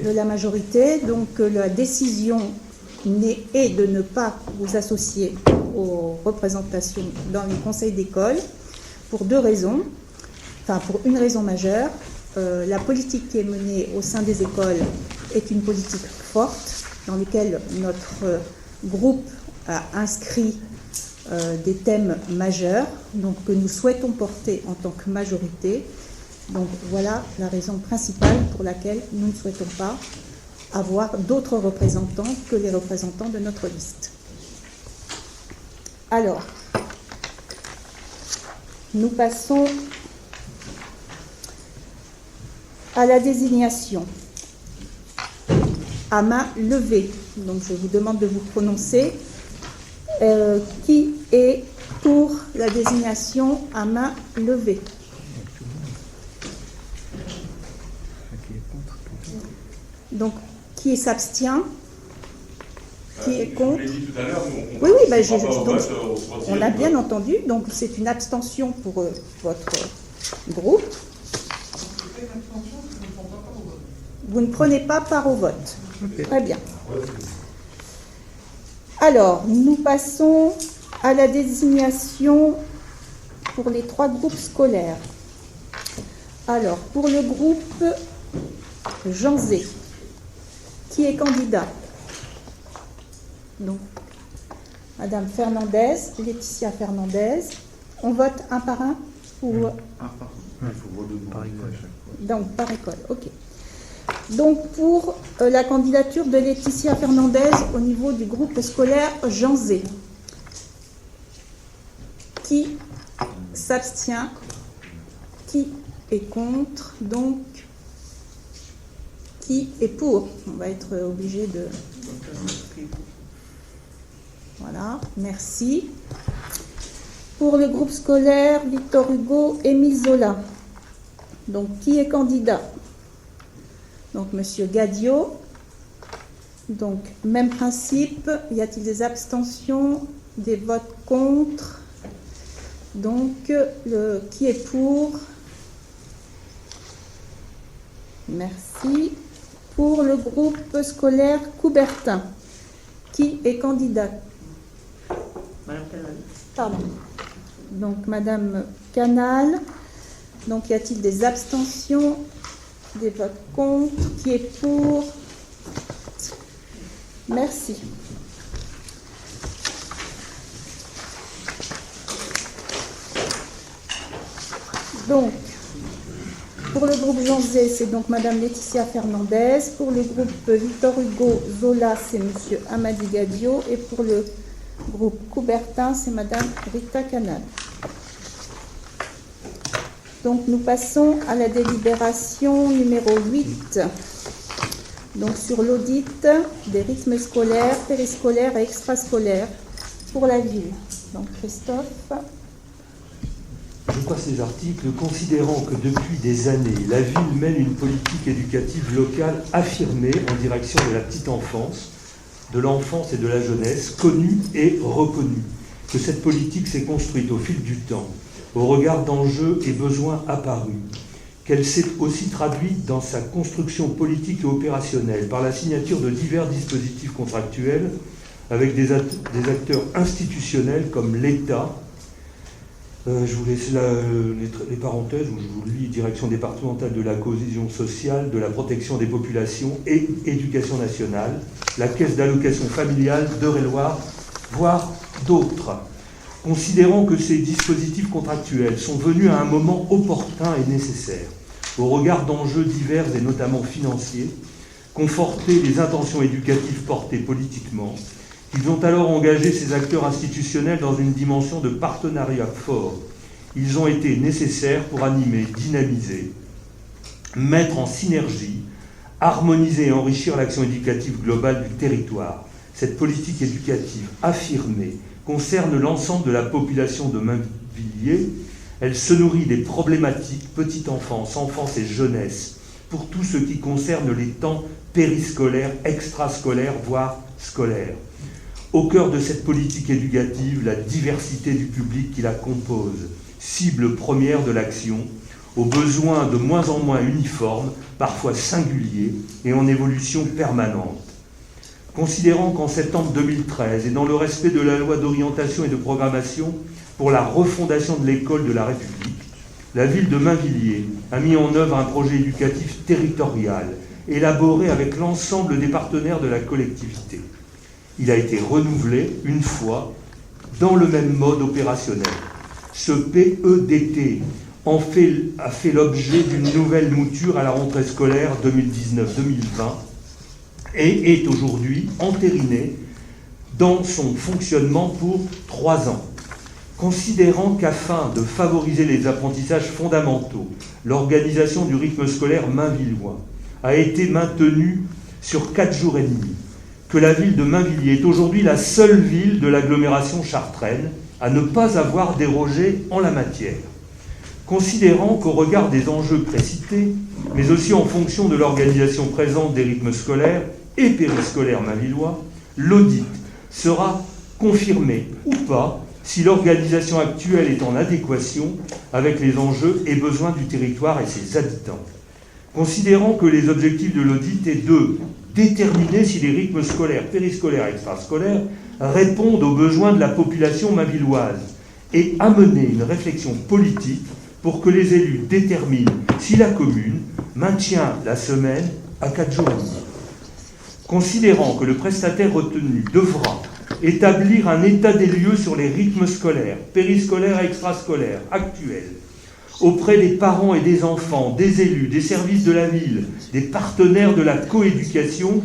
de la majorité. Donc, la décision est de ne pas vous associer aux représentations dans les conseils d'école pour deux raisons. Enfin, pour une raison majeure. La politique qui est menée au sein des écoles est une politique forte dans laquelle notre groupe a inscrit des thèmes majeurs donc, que nous souhaitons porter en tant que majorité. Donc voilà la raison principale pour laquelle nous ne souhaitons pas avoir d'autres représentants que les représentants de notre liste. Alors, nous passons à la désignation à main levée. Donc je vous demande de vous prononcer. Qui est pour la désignation à main levée? Donc qui s'abstient? Qui est contre? Je l'ai dit tout à l'heure, Oui, on a donc, bien entendu. Donc c'est une abstention pour votre groupe. Vous ne prenez pas part au vote. Okay. Très bien. Alors, nous passons à la désignation pour les trois groupes scolaires. Alors, pour le groupe Jean Zé, qui est candidat? Donc, Madame Fernandez, Laetitia Fernandez. On vote un par un ou... Il faut redemander par école à chaque fois. Donc, par école, ok. Donc, pour la candidature de Laetitia Fernandez au niveau du groupe scolaire Jean Zé. Qui s'abstient? Qui est contre? Donc, qui est pour? On va être obligé de... Voilà, merci. Pour le groupe scolaire Victor Hugo, Émile Zola. Donc, qui est candidat? Donc, Monsieur Gadio. Donc, même principe. Y a-t-il des abstentions? Des votes contre? Donc, qui est pour? Merci. Pour le groupe scolaire Coubertin, qui est candidat? Madame Canal. Pardon. Donc, Madame Canal. Donc, y a-t-il des abstentions? Des votes contre? Qui est pour? Merci. Donc, pour le groupe Jean Zé, c'est donc Madame Laetitia Fernandez. Pour le groupe Victor Hugo Zola, c'est Monsieur Amadi Gadio. Et pour le groupe Coubertin, c'est Madame Rita Canal. Donc, nous passons à la délibération numéro 8. Donc, sur l'audit des rythmes scolaires, périscolaires et extrascolaires pour la ville. Donc, Christophe. Je passe ces articles considérant que depuis des années, la ville mène une politique éducative locale affirmée en direction de la petite enfance, de l'enfance et de la jeunesse, connue et reconnue. Que cette politique s'est construite au fil du temps, au regard d'enjeux et besoins apparus, qu'elle s'est aussi traduite dans sa construction politique et opérationnelle par la signature de divers dispositifs contractuels avec des acteurs institutionnels comme l'État. Je vous laisse les parenthèses, où je vous lis direction départementale de la cohésion sociale, de la protection des populations et éducation nationale, la caisse d'allocation familiale d'Eure-et-Loir, voire d'autres. Considérant que ces dispositifs contractuels sont venus à un moment opportun et nécessaire, au regard d'enjeux divers et notamment financiers, conforter les intentions éducatives portées politiquement, ils ont alors engagé ces acteurs institutionnels dans une dimension de partenariat fort. Ils ont été nécessaires pour animer, dynamiser mettre en synergie, harmoniser et enrichir l'action éducative globale du territoire. Cette politique éducative affirmée concerne l'ensemble de la population de Mainvilliers. Elle se nourrit des problématiques petite enfance, enfance et jeunesse, pour tout ce qui concerne les temps périscolaires, extrascolaires, voire scolaires. Au cœur de cette politique éducative, la diversité du public qui la compose, cible première de l'action, aux besoins de moins en moins uniformes, parfois singuliers et en évolution permanente. Considérant qu'en septembre 2013, et dans le respect de la loi d'orientation et de programmation pour la refondation de l'école de la République, la ville de Mainvilliers a mis en œuvre un projet éducatif territorial, élaboré avec l'ensemble des partenaires de la collectivité. Il a été renouvelé une fois dans le même mode opérationnel. Ce PEDT a fait l'objet d'une nouvelle mouture à la rentrée scolaire 2019-2020 et est aujourd'hui entériné dans son fonctionnement pour 3 ans. Considérant qu'afin de favoriser les apprentissages fondamentaux, l'organisation du rythme scolaire mainvillois a été maintenue sur 4 jours et demi, que la ville de Mainvilliers est aujourd'hui la seule ville de l'agglomération chartraine à ne pas avoir dérogé en la matière. Considérant qu'au regard des enjeux précités, mais aussi en fonction de l'organisation présente des rythmes scolaires et périscolaires mainvillois, l'audit sera confirmé ou pas si l'organisation actuelle est en adéquation avec les enjeux et besoins du territoire et ses habitants. Considérant que les objectifs de l'audit est de déterminer si les rythmes scolaires, périscolaires et extrascolaires répondent aux besoins de la population mainvilloise et amener une réflexion politique pour que les élus déterminent si la commune maintient la semaine à 4 jours et demi. Considérant que le prestataire retenu devra établir un état des lieux sur les rythmes scolaires, périscolaires et extrascolaires actuels, auprès des parents et des enfants, des élus, des services de la ville, des partenaires de la coéducation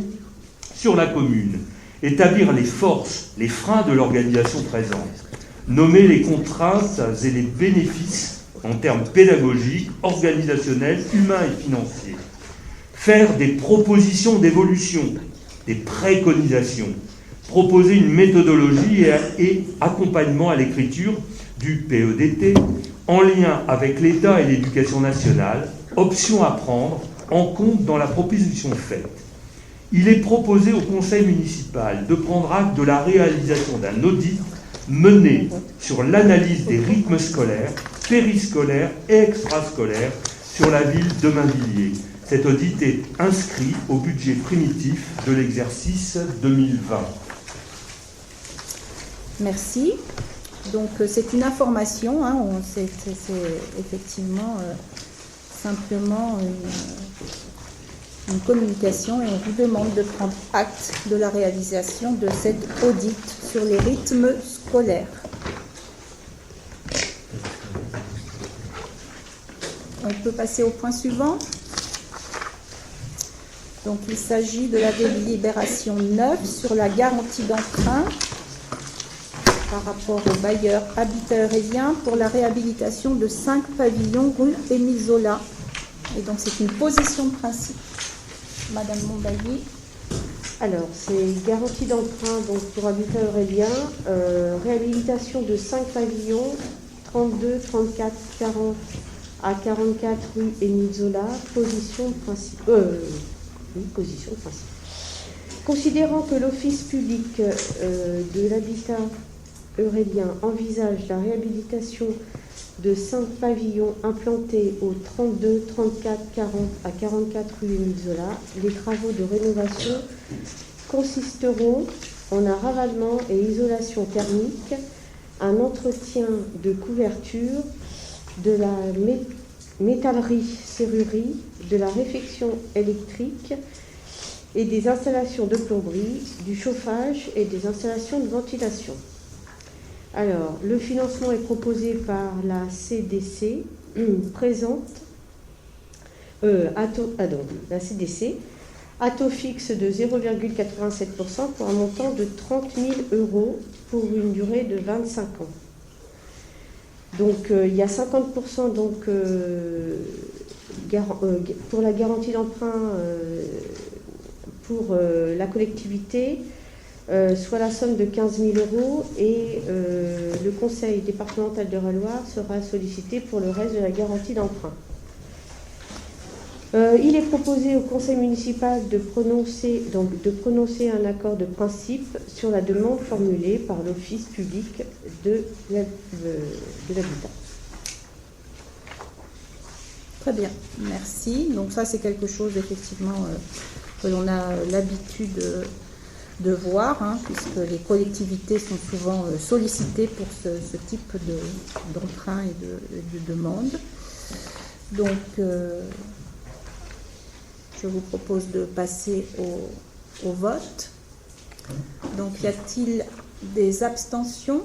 sur la commune, établir les forces, les freins de l'organisation présente, nommer les contraintes et les bénéfices en termes pédagogiques, organisationnels, humains et financiers, faire des propositions d'évolution, des préconisations, proposer une méthodologie et accompagnement à l'écriture du PEDT en lien avec l'État et l'éducation nationale, option à prendre en compte dans la proposition faite. Il est proposé au conseil municipal de prendre acte de la réalisation d'un audit mené sur l'analyse des rythmes scolaires, périscolaires et extrascolaires sur la ville de Mainvilliers. Cet audit est inscrit au budget primitif de l'exercice 2020. Merci. Donc c'est une information, hein, c'est effectivement simplement une communication et on vous demande de prendre acte de la réalisation de cet audit sur les rythmes scolaires. On peut passer au point suivant. Donc il s'agit de la délibération 9 sur la garantie d'emprunt par rapport au bailleur Habitat Eurélien pour la réhabilitation de 5 pavillons rue Émile Zola. Et donc c'est une position de principe. Madame Montbailly. Alors, c'est garantie d'emprunt donc pour Habitat Eurélien, réhabilitation de 5 pavillons, 32, 34, 40 à 44 rue Émile Zola, position de principe. Position de principe. Considérant que l'Office public de l'habitat Eurélien envisage la réhabilitation de 5 pavillons implantés aux 32, 34, 40 à 44 rue Émile Zola, les travaux de rénovation consisteront en un ravalement et isolation thermique, un entretien de couverture, de la métallerie-serrurerie, de la réfection électrique et des installations de plomberie, du chauffage et des installations de ventilation. Alors, le financement est proposé par la CDC, la CDC, à taux fixe de 0,87% pour un montant de 30 000 € pour une durée de 25 ans. Donc, il y a 50% donc, pour la garantie d'emprunt pour la collectivité, soit la somme de 15 000 € et le conseil départemental de Eure-et-Loir sera sollicité pour le reste de la garantie d'emprunt. Il est proposé au conseil municipal de prononcer un accord de principe sur la demande formulée par l'office public de l'habitat. Très bien, merci. Donc ça, c'est quelque chose, effectivement, que l'on a l'habitude de voir, hein, puisque les collectivités sont souvent sollicitées pour ce type d'emprunt et de demande. Donc, je vous propose de passer au vote. Donc, y a-t-il des abstentions,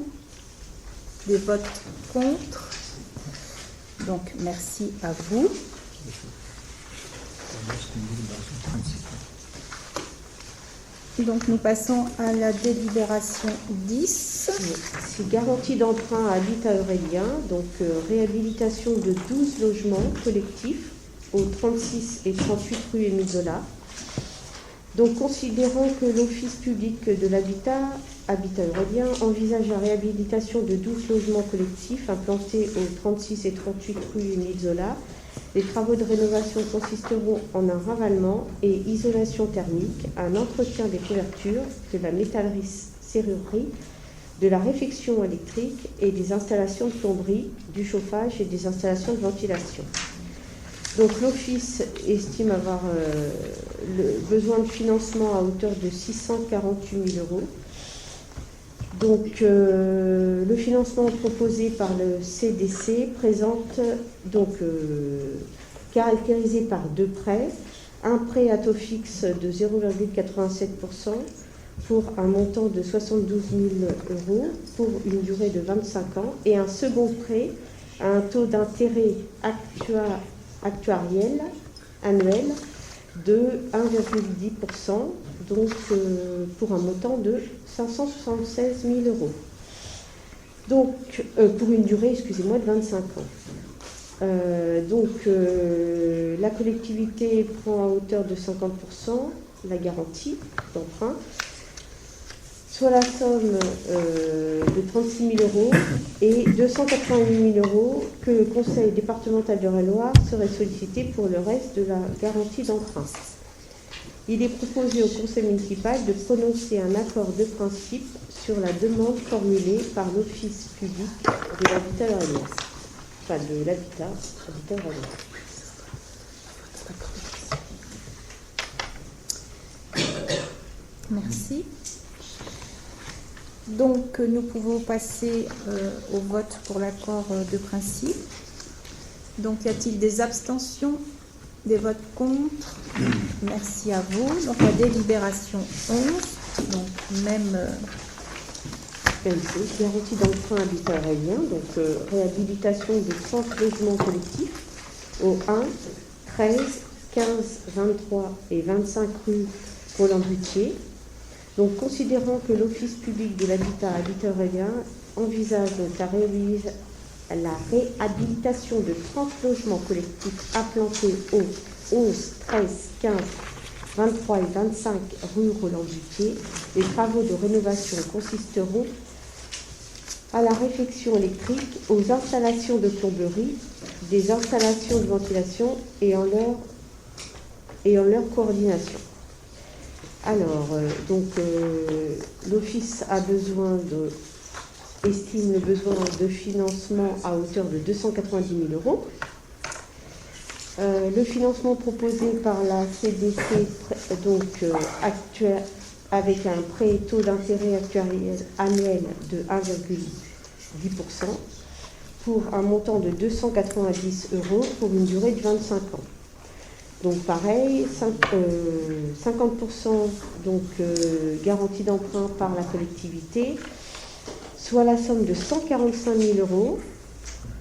des votes contre? Donc, merci à vous. Donc, nous passons à la délibération 10. C'est garantie d'emprunt à Habitat Aurélien, donc réhabilitation de 12 logements collectifs aux 36 et 38 rue Émile Zola. Donc, considérant que l'Office public de l'habitat, Habitat Aurélien, envisage la réhabilitation de 12 logements collectifs implantés aux 36 et 38 rue Émile Zola, les travaux de rénovation consisteront en un ravalement et isolation thermique, un entretien des couvertures, de la métallerie-serrurerie, de la réfection électrique et des installations de plomberie, du chauffage et des installations de ventilation. Donc l'Office estime avoir besoin de financement à hauteur de 648 000 €. Donc le financement proposé par le CDC présente caractérisé par deux prêts, un prêt à taux fixe de 0,87% pour un montant de 72 000 € pour une durée de 25 ans et un second prêt à un taux d'intérêt actuariel annuel de 1,10%, donc pour un montant de 576 000 €. Donc, pour une durée, de 25 ans. La collectivité prend à hauteur de 50% la garantie d'emprunt, soit la somme de 36 000 € et 288 000 € que le conseil départemental d'Eure-et-Loir serait sollicité pour le reste de la garantie d'emprunt. Il est proposé au conseil municipal de prononcer un accord de principe sur la demande formulée par l'office public de l'habitat Eure-et-Loir. Enfin, de l'habitat Eure-et-Loir. Merci. Donc, nous pouvons passer au vote pour l'accord de principe. Donc, y a-t-il des abstentions, des votes contre? Merci à vous. Donc, la délibération 11. Donc, même... Garantie d'emprunt Habitat Aurélien, donc réhabilitation de 30 logements collectifs au 1, 13, 15, 23 et 25 rue Roland-Brutier. Donc, considérant que l'Office public de l'habitat Habitat Aurélien envisage donc la réhabilitation de 30 logements collectifs implantés aux 11, 13, 15, 23 et 25 rue Roland-Brutier, les travaux de rénovation consisteront à la réfection électrique, aux installations de plomberie, des installations de ventilation et en leur coordination. Alors, l'Office estime le besoin de financement à hauteur de 290 000 €. Le financement proposé par la CDC, avec un prêt taux d'intérêt actuariel annuel de 1,10% pour un montant de 290 € pour une durée de 25 ans. Donc pareil, 50% garantie d'emprunt par la collectivité, soit la somme de 145 000 €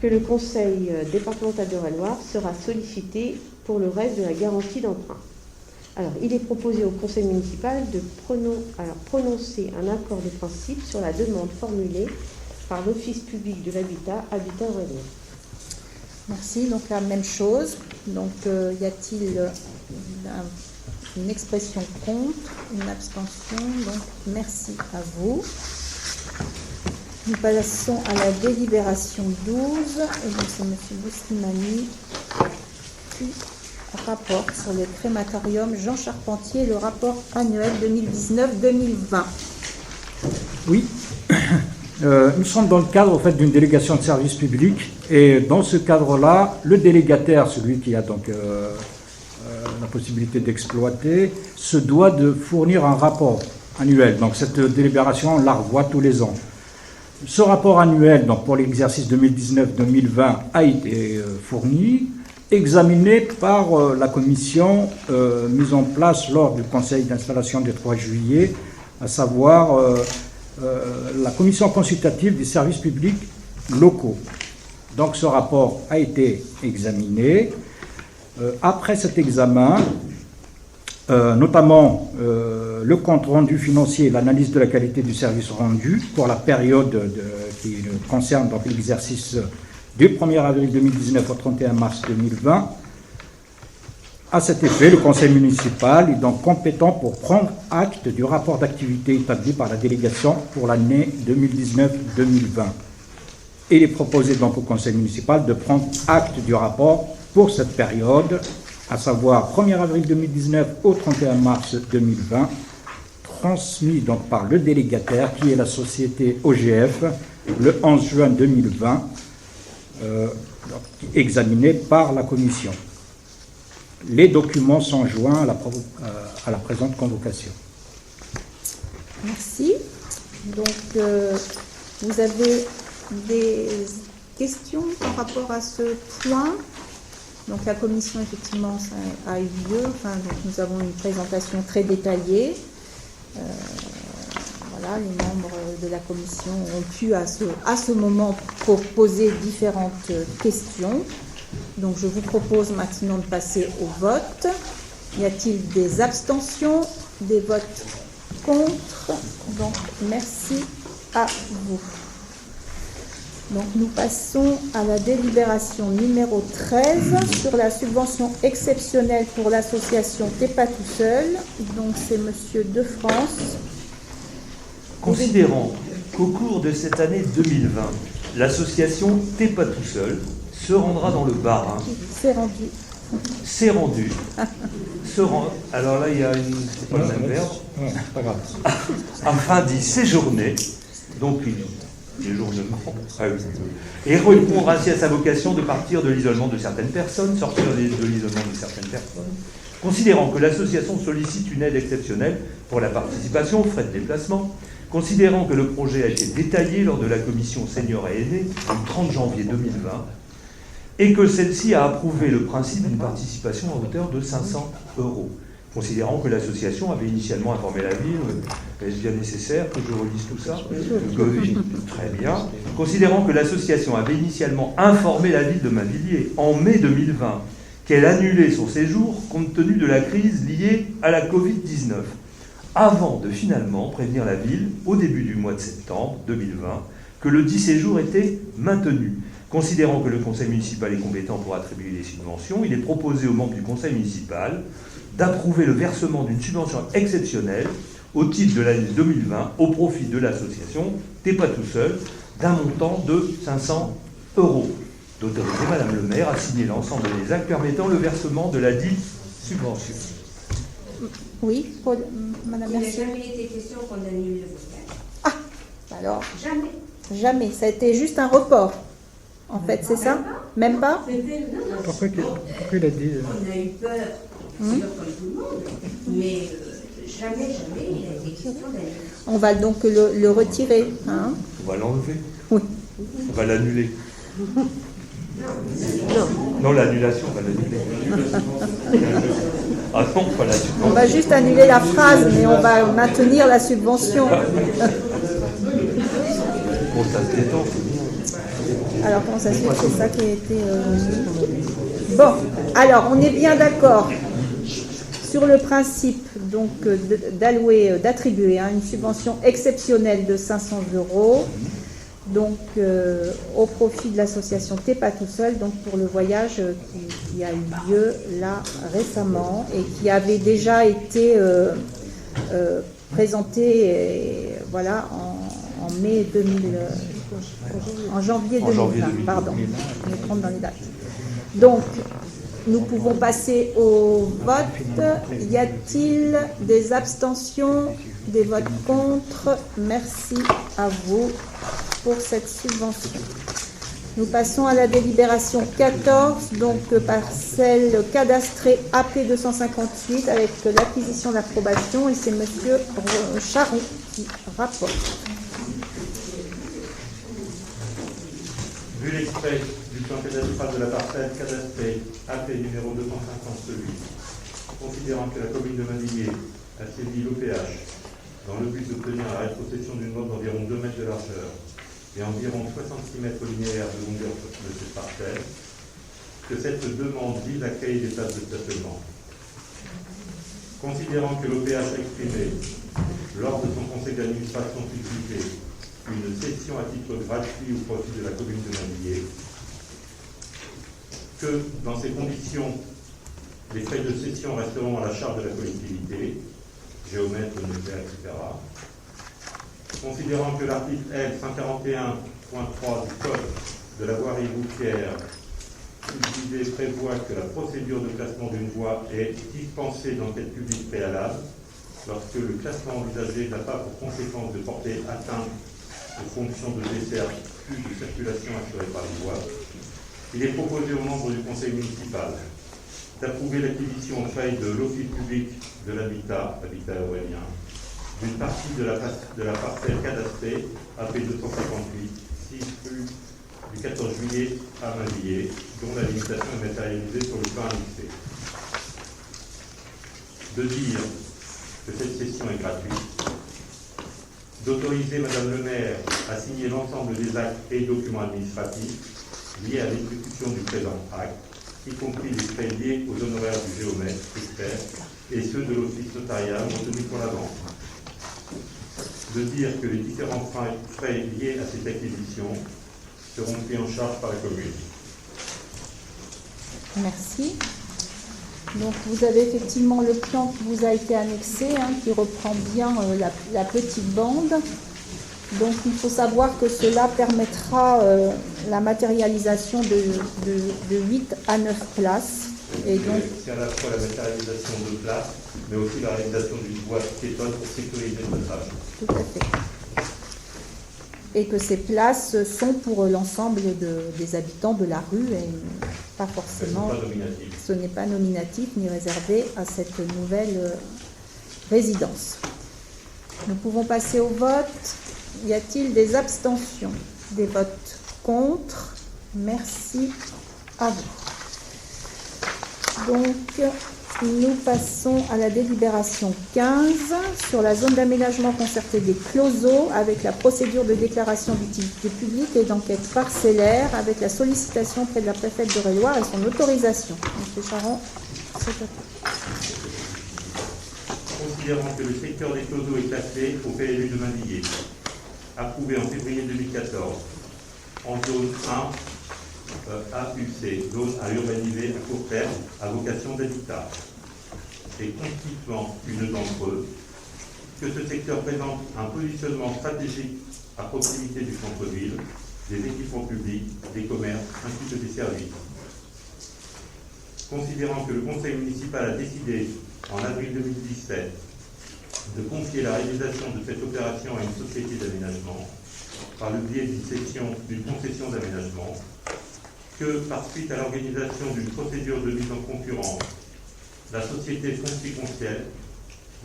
que le conseil départemental d'Eure-et-Loir sera sollicité pour le reste de la garantie d'emprunt. Alors, il est proposé au conseil municipal de prononcer un accord de principe sur la demande formulée par l'Office public de l'habitat Habitat Aurélien. Merci. Donc, la même chose. Donc, y a-t-il une expression contre, une abstention? Donc, merci à vous. Nous passons à la délibération 12. Et donc, c'est M. Bouslimani qui rapporte sur le crématorium Jean Charpentier, le rapport annuel 2019-2020. Oui, nous sommes dans le cadre en fait, d'une délégation de service public et dans ce cadre-là, le délégataire, celui qui a donc la possibilité d'exploiter, se doit de fournir un rapport annuel. Donc cette délibération, on la revoit tous les ans. Ce rapport annuel donc, pour l'exercice 2019-2020 a été fourni, examiné par la commission mise en place lors du conseil d'installation du 3 juillet, à savoir la commission consultative des services publics locaux. Donc ce rapport a été examiné. Après cet examen, notamment le compte rendu financier et l'analyse de la qualité du service rendu pour la période qui concerne donc l'exercice du 1er avril 2019 au 31 mars 2020. À cet effet, le conseil municipal est donc compétent pour prendre acte du rapport d'activité établi par la délégation pour l'année 2019-2020. Et il est proposé donc au conseil municipal de prendre acte du rapport pour cette période, à savoir 1er avril 2019 au 31 mars 2020, transmis donc par le délégataire qui est la société OGF le 11 juin 2020, examiné par la commission. Les documents sont joints à la présente convocation. Merci. Donc, vous avez des questions par rapport à ce point? Donc, la commission, effectivement, ça a eu lieu. Enfin, donc, nous avons une présentation très détaillée. Voilà, les membres de la commission ont pu, à ce moment, poser différentes questions. Donc, je vous propose maintenant de passer au vote. Y a-t-il des abstentions, des votes contre? Donc, merci à vous. Donc, nous passons à la délibération numéro 13 sur la subvention exceptionnelle pour l'association T'es pas tout seul. Donc, c'est Monsieur De France. Considérant qu'au cours de cette année 2020, l'association T'es pas tout seul se rendra dans le Bas-Rhin. C'est rendu. C'est rendu. Alors là, il y a une... C'est pas le même verbe. Pas grave. Afin d'y séjourner, donc séjournement, et répondre ainsi à sa vocation de partir de l'isolement de certaines personnes, sortir de l'isolement de certaines personnes, considérant que l'association sollicite une aide exceptionnelle pour la participation aux frais de déplacement, considérant que le projet a été détaillé lors de la commission seniors et aînés le 30 janvier 2020, et que celle-ci a approuvé le principe d'une participation à hauteur de 500 €. Considérant que l'association avait initialement informé la ville, est-ce bien nécessaire que je relise tout ça? Très bien. Considérant que l'association avait initialement informé la ville de Mainvilliers en mai 2020 qu'elle annulait son séjour compte tenu de la crise liée à la Covid-19, avant de finalement prévenir la ville au début du mois de septembre 2020 que le dit séjour était maintenu. Considérant que le conseil municipal est compétent pour attribuer les subventions, il est proposé aux membres du conseil municipal d'approuver le versement d'une subvention exceptionnelle au titre de l'année 2020 au profit de l'association T'es pas tout seul d'un montant de 500 €. D'autoriser Madame le maire à signer l'ensemble des actes permettant le versement de la dite subvention. Oui, Madame Il n'a Mercier. jamais été question qu'on annule le voyage. Ah, alors, Jamais. jamais. Ça a été juste un report. En fait, c'est ça? Même pas? Pourquoi il a dit... On a eu peur, c'est sûr comme tout le monde, mais jamais il a été question d'annuler. On va donc le retirer. Hein? On va l'enlever. Oui. On va l'annuler. Non, l'annulation, on va l'annuler. Ah non, pas la subvention. On va juste annuler la phrase, mais on va maintenir la subvention. Bon, ça se détend, c'est bien. Alors, comment ça se fait que c'est ça qui a été... Bon, alors, on est bien d'accord sur le principe donc d'attribuer une subvention exceptionnelle de 500 €. donc au profit de l'association T'es pas tout seul, donc pour le voyage qui a eu lieu là récemment et qui avait déjà été présenté voilà, en mai 2000, en janvier 2020, pardon, je me trompe dans les dates. Donc, nous pouvons passer au vote. Y a-t-il des abstentions, des votes contre? Merci à vous pour cette subvention. Nous passons à la délibération 14, donc parcelle cadastrée AP 258 avec l'acquisition d'approbation, et c'est Monsieur Charon qui rapporte. Vu l'extrait du plan cadastral de la parcelle cadastrée AP numéro 258, considérant que la commune de Mandelier a saisi l'OPH dans le but d'obtenir la rétrocession d'une voie d'environ 2 mètres de largeur et environ 66 mètres linéaires de longueur de cette parcelle, que cette demande vise à créer des places de stationnement. Considérant que l'OPH a exprimé, lors de son conseil d'administration publié, une cession à titre gratuit au profit de la commune de Mandelier, que dans ces conditions, les frais de cession resteront à la charge de la collectivité, géomètre, notaire, etc. Considérant que l'article L 141.3 du Code de la voirie routière subdivisé prévoit que la procédure de classement d'une voie est dispensée d'enquête publique préalable lorsque le classement envisagé n'a pas pour conséquence de porter atteinte aux fonctions de dessert plus de circulation assurée par les voies, il est proposé aux membres du conseil municipal d'approuver l'acquisition en faille de l'office public de l'habitat, habitat aurélien, d'une partie de la parcelle cadastrée AP 258, 6 rue du 14 juillet à Mandelier, dont la limitation est matérialisée sur le plan annexé. De dire que cette cession est gratuite, d'autoriser Madame le maire à signer l'ensemble des actes et documents administratifs liés à l'exécution du présent acte, y compris les frais liés aux honoraires du géomètre, expert, et ceux de l'office notarial retenu pour la vente. De dire que les différents frais liés à cette acquisition seront pris en charge par la commune. Merci. Donc vous avez effectivement le plan qui vous a été annexé, qui reprend bien la petite bande. Donc il faut savoir que cela permettra la matérialisation de 8 à 9 places. Et donc c'est à la fois la matérialisation de places, mais aussi la réalisation d'une voie piétonne pour sécuriser le passage. Tout à fait. Et que ces places sont pour l'ensemble des habitants de la rue et pas forcément. Ce n'est pas nominatif ni réservé à cette nouvelle résidence. Nous pouvons passer au vote. Y a-t-il des abstentions? Des votes contre? Merci à vous. Donc, nous passons à la délibération 15 sur la zone d'aménagement concerté des Closeaux avec la procédure de déclaration d'utilité publique et d'enquête parcellaire avec la sollicitation auprès de la préfète de Réloir et son autorisation. Monsieur Charon, c'est à vous. Considérant que le secteur des Closeaux est classé au PLU de Mandelier, approuvé en février 2014, en zone 1, AUC, zone à urbaniser à court terme, à vocation d'habitat, et constituant une d'entre eux, que ce secteur présente un positionnement stratégique à proximité du centre-ville, des équipements publics, des commerces, ainsi que des services. Considérant que le conseil municipal a décidé, en avril 2017, de confier la réalisation de cette opération à une société d'aménagement, par le biais d'une concession d'aménagement, que par suite à l'organisation d'une procédure de mise en concurrence, la société Foncier Conciel,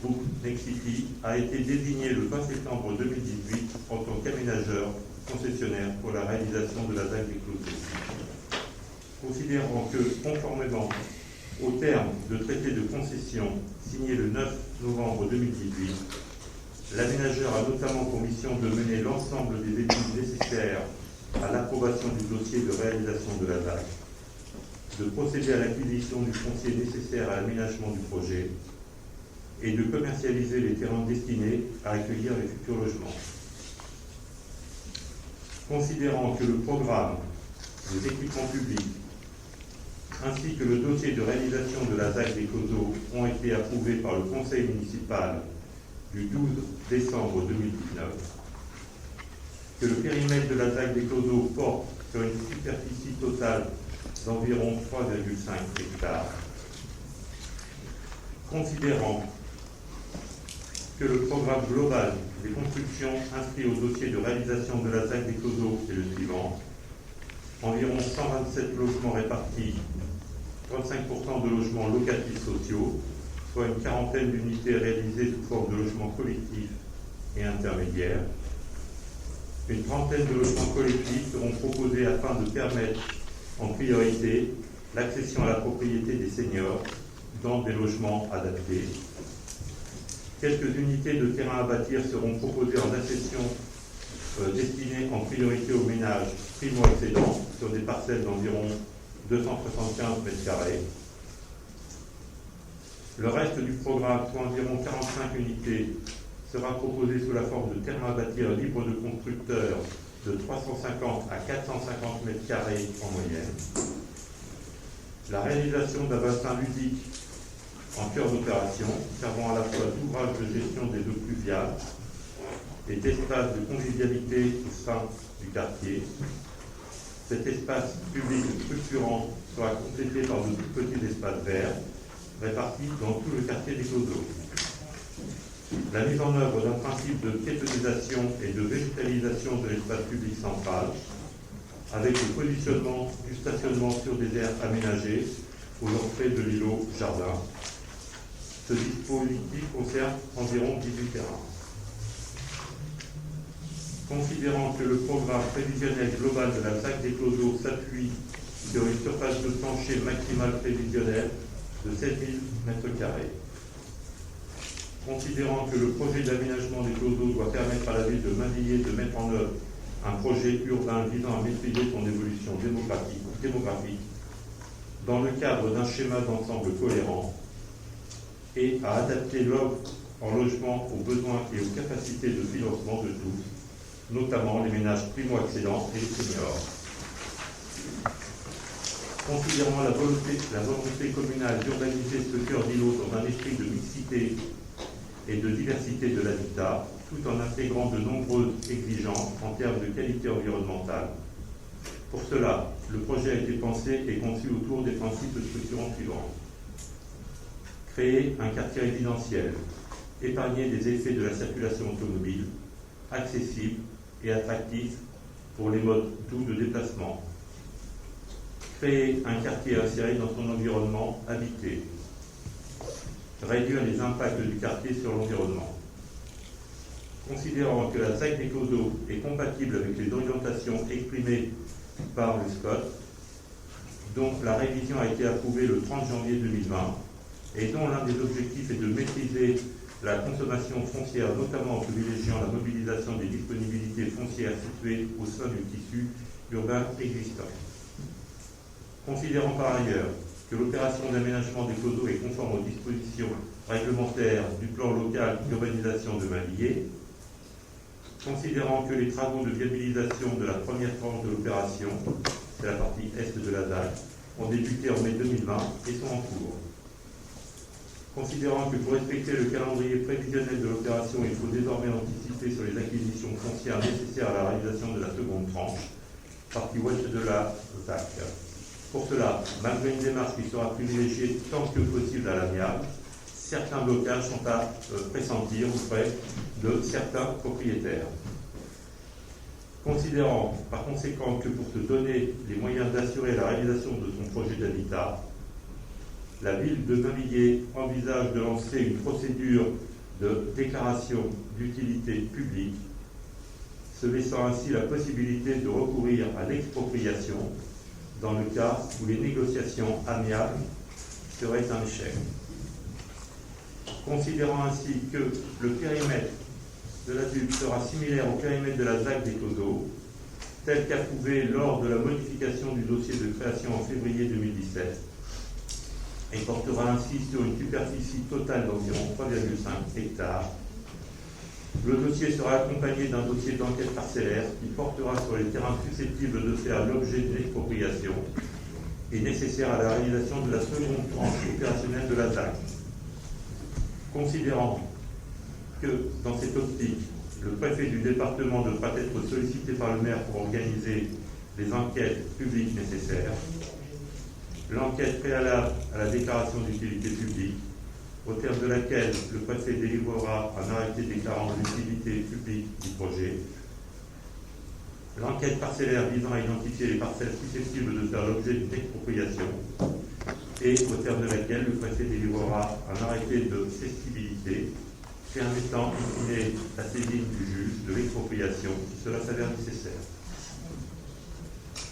groupe Nexity, a été désignée le 20 septembre 2018 en tant qu'aménageur concessionnaire pour la réalisation de la ZAC des Closeaux. Considérant que, conformément au terme de traité de concession signé le 9 novembre 2018, l'aménageur a notamment pour mission de mener l'ensemble des études nécessaires à l'approbation du dossier de réalisation de la ZAC, de procéder à l'acquisition du foncier nécessaire à l'aménagement du projet et de commercialiser les terrains destinés à accueillir les futurs logements. considérant que le programme des équipements publics ainsi que le dossier de réalisation de la ZAC des Closeaux ont été approuvés par le conseil municipal du 12 décembre 2019, que le périmètre de la ZAC des Closeaux porte sur une superficie totale d'environ 3,5 hectares, considérant que le programme global des constructions inscrit au dossier de réalisation de la ZAC des Closeaux est le suivant: environ 127 logements répartis, 35% de logements locatifs sociaux, soit une quarantaine d'unités réalisées sous forme de logements collectifs et intermédiaires. Une trentaine de logements collectifs seront proposés afin de permettre en priorité l'accession à la propriété des seniors dans des logements adaptés. Quelques unités de terrain à bâtir seront proposées en accession destinées en priorité aux ménages primo-accédants sur des parcelles d'environ 275 m². Le reste du programme, soit environ 45 unités, sera proposé sous la forme de terrain à bâtir libre de constructeurs de 350 à 450 m² en moyenne. La réalisation d'un bassin ludique en cœur d'opération, servant à la fois d'ouvrage de gestion des eaux pluviales et d'espace de convivialité au sein du quartier. Cet espace public structurant sera complété par de tout petits espaces verts répartis dans tout le quartier des Closeaux. La mise en œuvre d'un principe de piétonisation et de végétalisation de l'espace public central, avec le positionnement du stationnement sur des aires aménagées aux entrées de l'îlot jardin. Ce dispositif concerne environ 18 terrains. Considérant que le programme prévisionnel global de la ZAC des Closeaux s'appuie sur une surface de plancher maximale prévisionnelle de 7 000 m². Considérant que le projet d'aménagement des Closeaux doit permettre à la ville de Mainvilliers de mettre en œuvre un projet urbain visant à maîtriser son évolution démographique dans le cadre d'un schéma d'ensemble cohérent et à adapter l'offre en logement aux besoins et aux capacités de financement de tous, notamment les ménages primo-accédants et les seniors. Considérant la volonté communale d'urbaniser ce cœur d'îlot dans un esprit de mixité et de diversité de l'habitat, tout en intégrant de nombreuses exigences en termes de qualité environnementale. Pour cela, le projet a été pensé et conçu autour des principes structurants suivants. Créer un quartier résidentiel, épargner des effets de la circulation automobile, accessible et attractif pour les modes doux de déplacement. Créer un quartier inséré dans son environnement habité. Réduire les impacts du quartier sur l'environnement. Considérant que la ZAC des Closeaux est compatible avec les orientations exprimées par le SCOT, dont la révision a été approuvée le 30 janvier 2020, et dont l'un des objectifs est de maîtriser la consommation foncière, notamment en privilégiant la mobilisation des disponibilités foncières situées au sein du tissu urbain existant. Considérant par ailleurs que l'opération d'aménagement des Closeaux est conforme aux dispositions réglementaires du plan local d'urbanisation de Mainvilliers, considérant que les travaux de viabilisation de la première tranche de l'opération, c'est la partie est de la ZAC, ont débuté en mai 2020 et sont en cours. Considérant que pour respecter le calendrier prévisionnel de l'opération, il faut désormais anticiper sur les acquisitions foncières nécessaires à la réalisation de la seconde tranche, partie ouest de la ZAC. Pour cela, malgré une démarche qui sera privilégiée tant que possible à l'amiable, certains blocages sont à pressentir auprès de certains propriétaires. Considérant par conséquent que pour se donner les moyens d'assurer la réalisation de son projet d'habitat, la ville de Mainvilliers envisage de lancer une procédure de déclaration d'utilité publique, se laissant ainsi la possibilité de recourir à l'expropriation dans le cas où les négociations amiables seraient un échec. Considérant ainsi que le périmètre de la ZUP sera similaire au périmètre de la ZAC des Closeaux, tel qu'approuvé lors de la modification du dossier de création en février 2017, et portera ainsi sur une superficie totale d'environ 3,5 hectares. Le dossier sera accompagné d'un dossier d'enquête parcellaire qui portera sur les terrains susceptibles de faire l'objet d'une expropriation et nécessaire à la réalisation de la seconde tranche opérationnelle de la ZAC. Considérant que, dans cette optique, le préfet du département devra être sollicité par le maire pour organiser les enquêtes publiques nécessaires, l'enquête préalable à la déclaration d'utilité publique, au terme de laquelle le préfet délivrera un arrêté déclarant l'utilité publique du projet, l'enquête parcellaire visant à identifier les parcelles susceptibles de faire l'objet d'une expropriation, et au terme de laquelle le préfet délivrera un arrêté de cessibilité permettant in fine la saisine du juge de l'expropriation si cela s'avère nécessaire.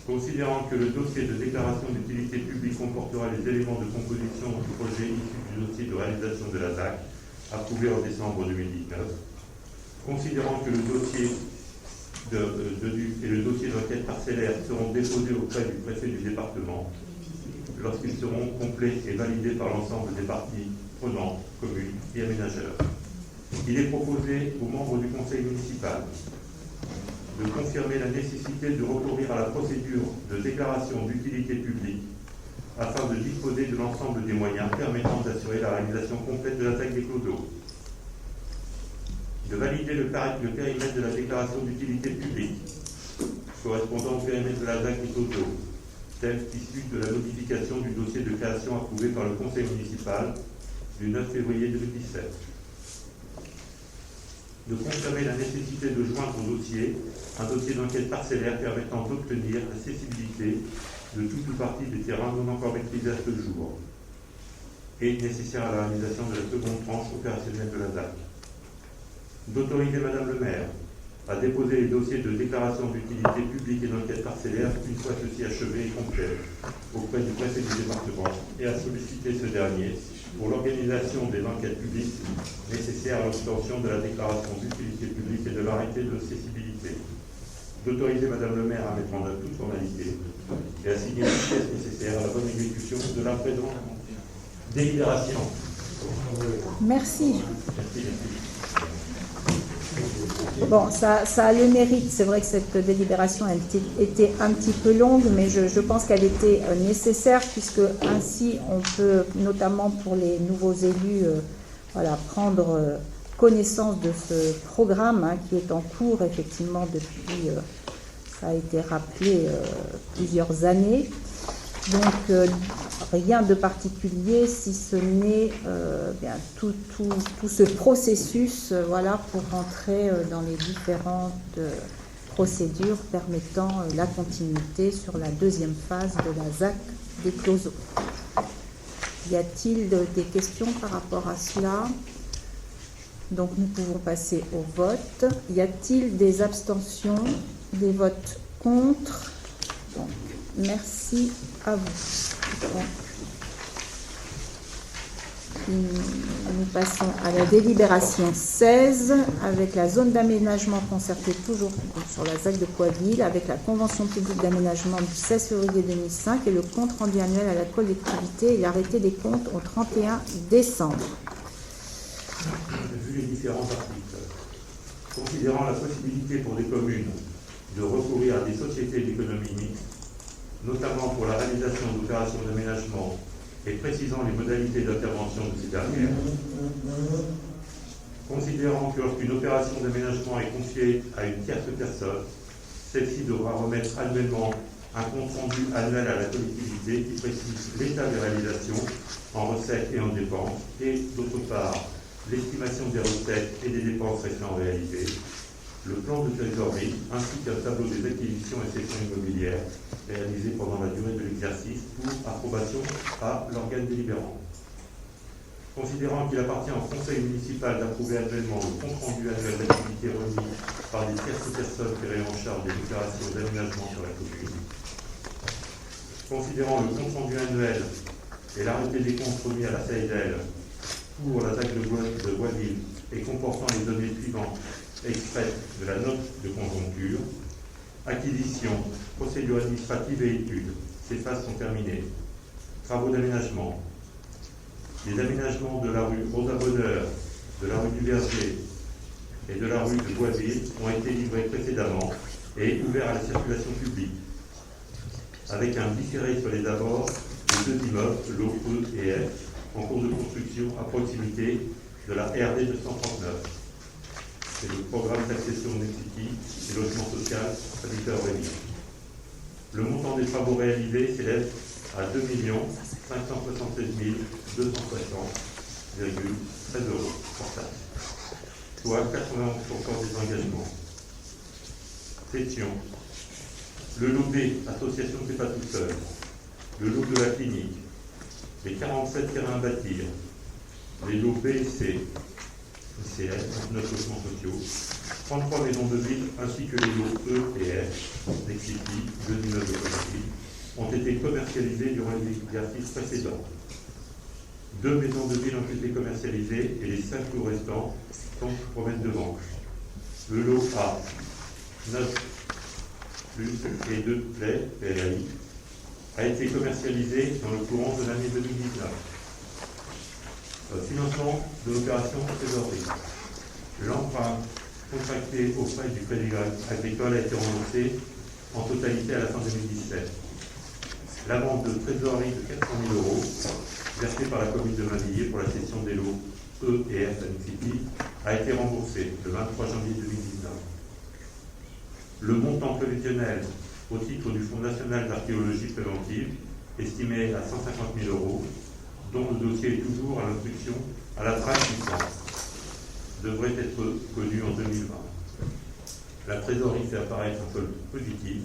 Considérant que le dossier de déclaration d'utilité publique comportera les éléments de composition du projet issu du dossier de réalisation de la ZAC, approuvé en décembre 2019, considérant que le dossier et le dossier d'enquête parcellaire seront déposés auprès du préfet du département lorsqu'ils seront complets et validés par l'ensemble des parties prenantes, communes et aménageurs. Il est proposé aux membres du conseil municipal de confirmer la nécessité de recourir à la procédure de déclaration d'utilité publique afin de disposer de l'ensemble des moyens permettant d'assurer la réalisation complète de la ZAC des closeaux, de valider le périmètre de la déclaration d'utilité publique correspondant au périmètre de la ZAC des closeaux, tel qu'issu de la modification du dossier de création approuvé par le conseil municipal du 9 février 2017. De confirmer la nécessité de joindre au dossier un dossier d'enquête parcellaire permettant d'obtenir la cessibilité de toute ou partie des terrains non encore maîtrisés à ce jour et nécessaire à la réalisation de la seconde tranche opérationnelle de la ZAC. D'autoriser Madame le maire à déposer les dossiers de déclaration d'utilité publique et d'enquête parcellaire une fois ceux-ci achevés et complets auprès du préfet du département et à solliciter ce dernier pour l'organisation des enquêtes publiques nécessaires à l'obtention de la déclaration d'utilité publique et de l'arrêté de cessibilité. D'autoriser Madame le maire à mettre en œuvre toute formalité et à signer les pièces nécessaires à la bonne exécution de la présente délibération. Merci. Merci. Bon, ça a le mérite, c'est vrai que cette délibération elle était un petit peu longue, mais je pense qu'elle était nécessaire, puisque ainsi on peut, notamment pour les nouveaux élus, prendre connaissance de ce programme qui est en cours effectivement depuis, ça a été rappelé, plusieurs années. Donc rien de particulier, si ce n'est tout ce processus pour rentrer dans les différentes procédures permettant la continuité sur la deuxième phase de la ZAC des closeaux. Y a-t-il des questions par rapport à cela? Donc nous pouvons passer au vote. Y a-t-il des abstentions, des votes contre? Donc, merci à vous. Donc, nous passons à la délibération 16 avec la zone d'aménagement concertée toujours sur la ZAC de Coiville, avec la convention publique d'aménagement du 16 février 2005 et le compte rendu annuel à la collectivité et l'arrêté des comptes au 31 décembre. Vu les différents articles, considérant la possibilité pour des communes de recourir à des sociétés d'économie mixte, notamment pour la réalisation d'opérations d'aménagement et précisant les modalités d'intervention de ces dernières, considérant que lorsqu'une opération d'aménagement est confiée à une tierce personne, celle-ci devra remettre annuellement un compte rendu annuel à la collectivité qui précise l'état des réalisations en recettes et en dépenses, et d'autre part, l'estimation des recettes et des dépenses restant réalisées, le plan de trésorerie ainsi qu'un tableau des acquisitions et cessions immobilières réalisées pendant la durée de l'exercice pour approbation à l'organe délibérant. Considérant qu'il appartient au conseil municipal d'approuver annuellement le compte rendu annuel d'activité remis par des tierces personnes tirées en charge des déclarations d'aménagement sur la commune, considérant le compte rendu annuel et l'arrêté des comptes remis à la CAIDEL pour la ZAC de Boisville et comportant les données suivantes extraites de la note de conjoncture, acquisition, procédure administrative et études. Ces phases sont terminées. Travaux d'aménagement. Les aménagements de la rue Rosa Bonheur, de la rue du Verger, et de la rue de Boisville ont été livrés précédemment et ouverts à la circulation publique, avec un différé sur les abords de 2 immeubles, lots E et F, en cours de construction à proximité de la RD 239. C'est le programme d'accession Nexity et logement social habitat Aurélie. Le montant des travaux réalisés s'élève à 2 576 260,13 € pour taxe, soit 91% des engagements. Section. Le lot B, association C'est pas tout seul. Le lot de la clinique. Les 47 terrains à bâtir. Les lots B et C. ICL, 29 logements sociaux. 33 maisons de ville ainsi que les lots E et F, Nexity, 2 immeubles collectifs, ont été commercialisés durant l'exercice précédent. 2 maisons de ville ont été commercialisées et les 5 lots restants sont sous promesse de vente. Le lot A, 9 plus et 2 plaies, PLAI, a été commercialisé dans le courant de l'année 2019. Financement de l'opération trésorerie. L'emprunt contracté auprès du Crédit Agricole a été remboursé en totalité à la fin 2017. L'amende de trésorerie de 400 000 € versée par la commune de Mainvilliers pour la cession des lots E et F City a été remboursée le 23 janvier 2019. Le montant prévisionnel au titre du Fonds national d'archéologie préventive, estimé à 150 000 €, dont le dossier est toujours à l'instruction à la trace du centre, devrait être connu en 2020. La trésorerie fait apparaître un solde positif,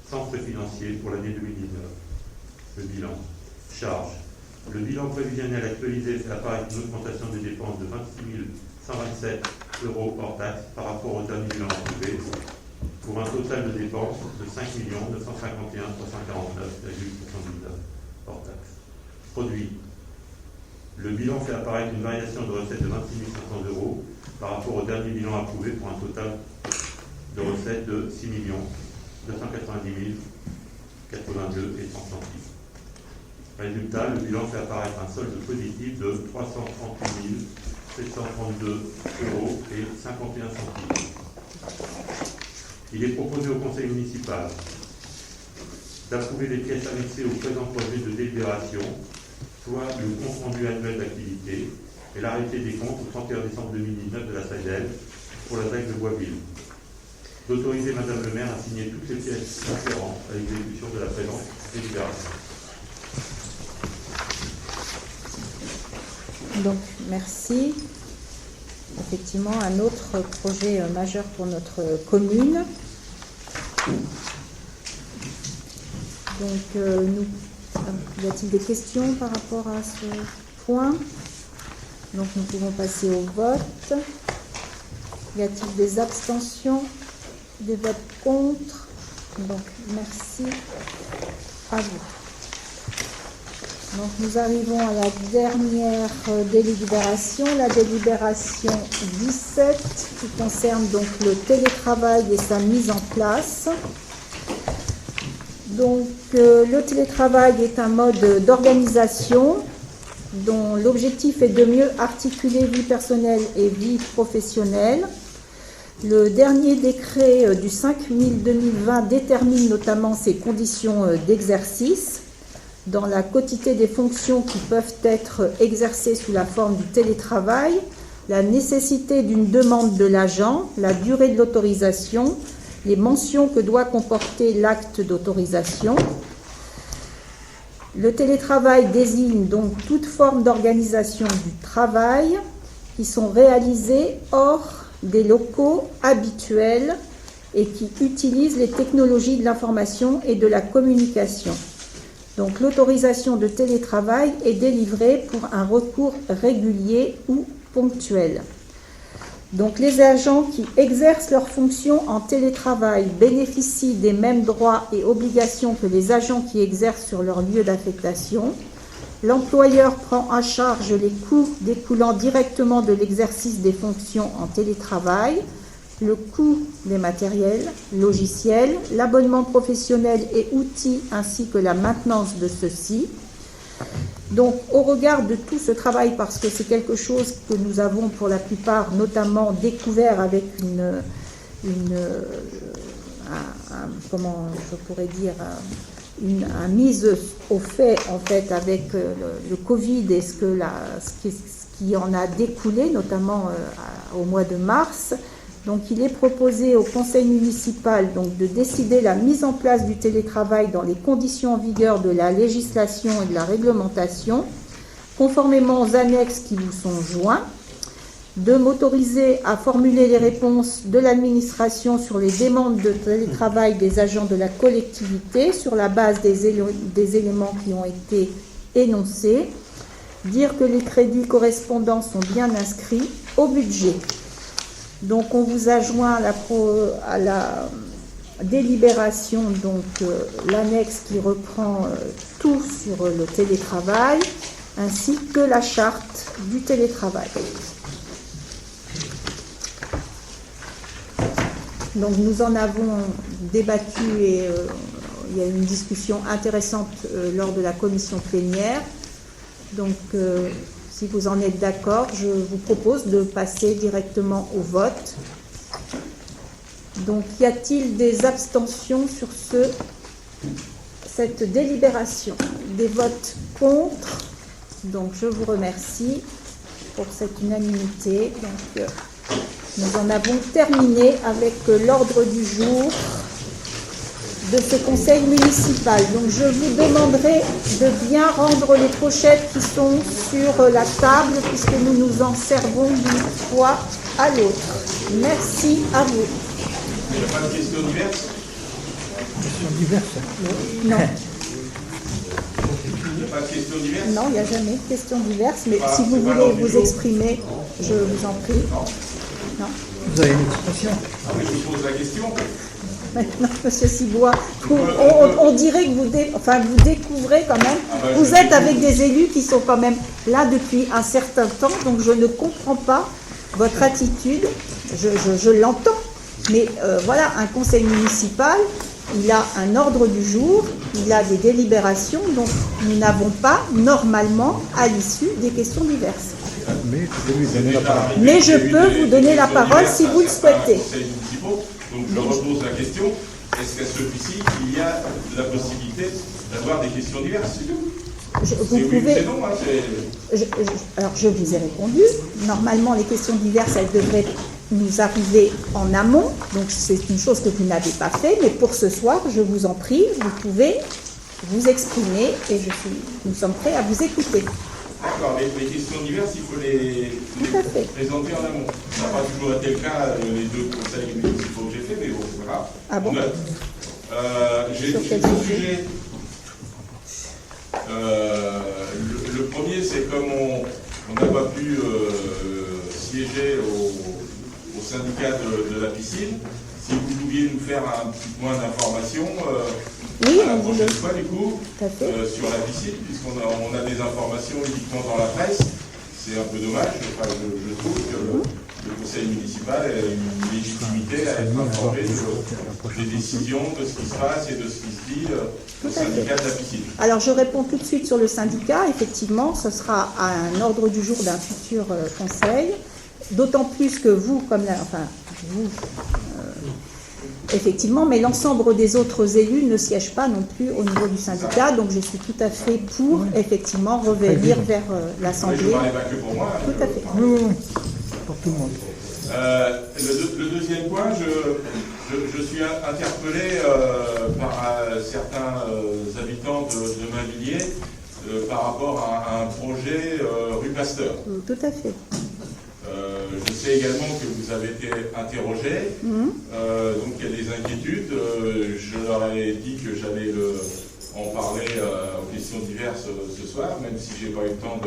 sans frais financiers pour l'année 2019. Le bilan. Charge. Le bilan prévisionnel actualisé fait apparaître une augmentation des dépenses de 26 127 € hors taxe par rapport au dernier bilan approuvé, pour un total de dépenses de 5 951 349,79 hors taxe. Produit. Le bilan fait apparaître une variation de recettes de 26 500 € par rapport au dernier bilan approuvé pour un total de recettes de 6 290 082 et 100 centimes. Résultat, le bilan fait apparaître un solde positif de 338 732 € et 51 centimes. Il est proposé au conseil municipal d'approuver les pièces annexées au présent projet de délibération, soit le compte rendu annuel d'activité et l'arrêté des comptes au 31 décembre 2019 de la SADEL pour la ZAC de Boisville. D'autoriser Madame le maire à signer toutes les pièces afférentes à l'exécution de la présente délibération. Donc, merci. Effectivement, un autre projet majeur pour notre commune. Donc, y a-t-il des questions par rapport à ce point? Donc, nous pouvons passer au vote. Y a-t-il des abstentions? Des votes contre? Donc, merci à vous. Donc, nous arrivons à la dernière délibération, la délibération 17, qui concerne donc le télétravail et sa mise en place. Donc, le télétravail est un mode d'organisation dont l'objectif est de mieux articuler vie personnelle et vie professionnelle. Le dernier décret du 5/2020 détermine notamment ces conditions d'exercice dans la quotité des fonctions qui peuvent être exercées sous la forme du télétravail, la nécessité d'une demande de l'agent, la durée de l'autorisation, les mentions que doit comporter l'acte d'autorisation. Le télétravail désigne donc toute forme d'organisation du travail qui sont réalisées hors des locaux habituels et qui utilisent les technologies de l'information et de la communication. Donc l'autorisation de télétravail est délivrée pour un recours régulier ou ponctuel. Donc les agents qui exercent leurs fonctions en télétravail bénéficient des mêmes droits et obligations que les agents qui exercent sur leur lieu d'affectation. L'employeur prend en charge les coûts découlant directement de l'exercice des fonctions en télétravail, le coût des matériels, logiciels, l'abonnement professionnel et outils ainsi que la maintenance de ceux-ci. Donc, au regard de tout ce travail, parce que c'est quelque chose que nous avons pour la plupart notamment découvert avec comment je pourrais dire, une mise au fait en fait avec le Covid et ce qui en a découlé, notamment au mois de mars. Donc, il est proposé au conseil municipal donc, de décider la mise en place du télétravail dans les conditions en vigueur de la législation et de la réglementation, conformément aux annexes qui vous sont joints, de m'autoriser à formuler les réponses de l'administration sur les demandes de télétravail des agents de la collectivité sur la base des éléments qui ont été énoncés, dire que les crédits correspondants sont bien inscrits au budget. Donc, on vous a joint à la délibération, donc l'annexe qui reprend tout sur le télétravail, ainsi que la charte du télétravail. Donc, nous en avons débattu et il y a eu une discussion intéressante lors de la commission plénière. Donc, si vous en êtes d'accord, je vous propose de passer directement au vote. Donc, y a-t-il des abstentions sur cette délibération? Des votes contre? Donc, je vous remercie pour cette unanimité. Donc, nous en avons terminé avec l'ordre du jour de ce conseil municipal. Donc, je vous demanderai de bien rendre les pochettes qui sont sur la table, puisque nous nous en servons d'une fois à l'autre. Merci à vous. Il n'y a pas de questions diverses? Questions diverses? Non. Il n'y a pas de questions diverses? Non, il n'y a jamais de questions diverses, mais si vous c'est pas voulez l'ordre du vous jour. exprimer, je vous en prie. Non. Vous avez une expression? Ah, mais je vous pose la question. Maintenant, Monsieur Cibois, on dirait que vous découvrez quand même. Ah bah, vous je êtes découvre. avec des élus qui sont quand même là depuis un certain temps, donc je ne comprends pas votre attitude. Je l'entends, mais voilà, un conseil municipal, il a un ordre du jour, il a des délibérations, donc nous n'avons pas normalement à l'issue des questions diverses. Mais je vais lui donner la parole. Mais je peux vous donner la parole si vous le souhaitez. Donc je repose la question, est-ce qu'à celui-ci, il y a la possibilité d'avoir des questions diverses? C'est tout. Vous C'est oui, pouvez. c'est non, hein, Alors, je vous ai répondu. Normalement, les questions diverses, elles devraient nous arriver en amont. Donc, c'est une chose que vous n'avez pas fait. Mais pour ce soir, je vous en prie, vous pouvez vous exprimer et nous sommes prêts à vous écouter. D'accord, les questions diverses, il faut les présenter en amont. Ça n'a pas toujours été le cas, les deux conseils municipaux que j'ai fait, mais bon, voilà. Ah bon? On note. J'ai Sur deux quel sujets. Le premier, c'est comme on n'a pas pu siéger au syndicat de la piscine, si vous pouviez nous faire un petit point d'information Oui, la on vous prochaine le- fois, du coup, sur la piscine, puisqu'on a des informations uniquement dans la presse. C'est un peu dommage, enfin, je trouve que le conseil municipal a une légitimité à être informé des décisions, de ce qui se passe et de ce qui se dit au syndicat de la piscine. Alors, je réponds tout de suite sur le syndicat. Effectivement, ce sera à un ordre du jour d'un futur conseil. D'autant plus que vous, effectivement, mais l'ensemble des autres élus ne siègent pas non plus au niveau du syndicat. Donc, je suis tout à fait pour, effectivement, revenir vers Je l'Assemblée. ne parlais pas que pour moi. Tout à fait. Pour tout le monde. Le deuxième point, je suis interpellé par certains habitants de Mainvilliers par rapport à un projet rue Pasteur. Tout à fait. Je sais également que vous avez été interrogé, donc il y a des inquiétudes. Je leur ai dit que j'allais en parler aux questions diverses ce soir, même si je n'ai pas eu le temps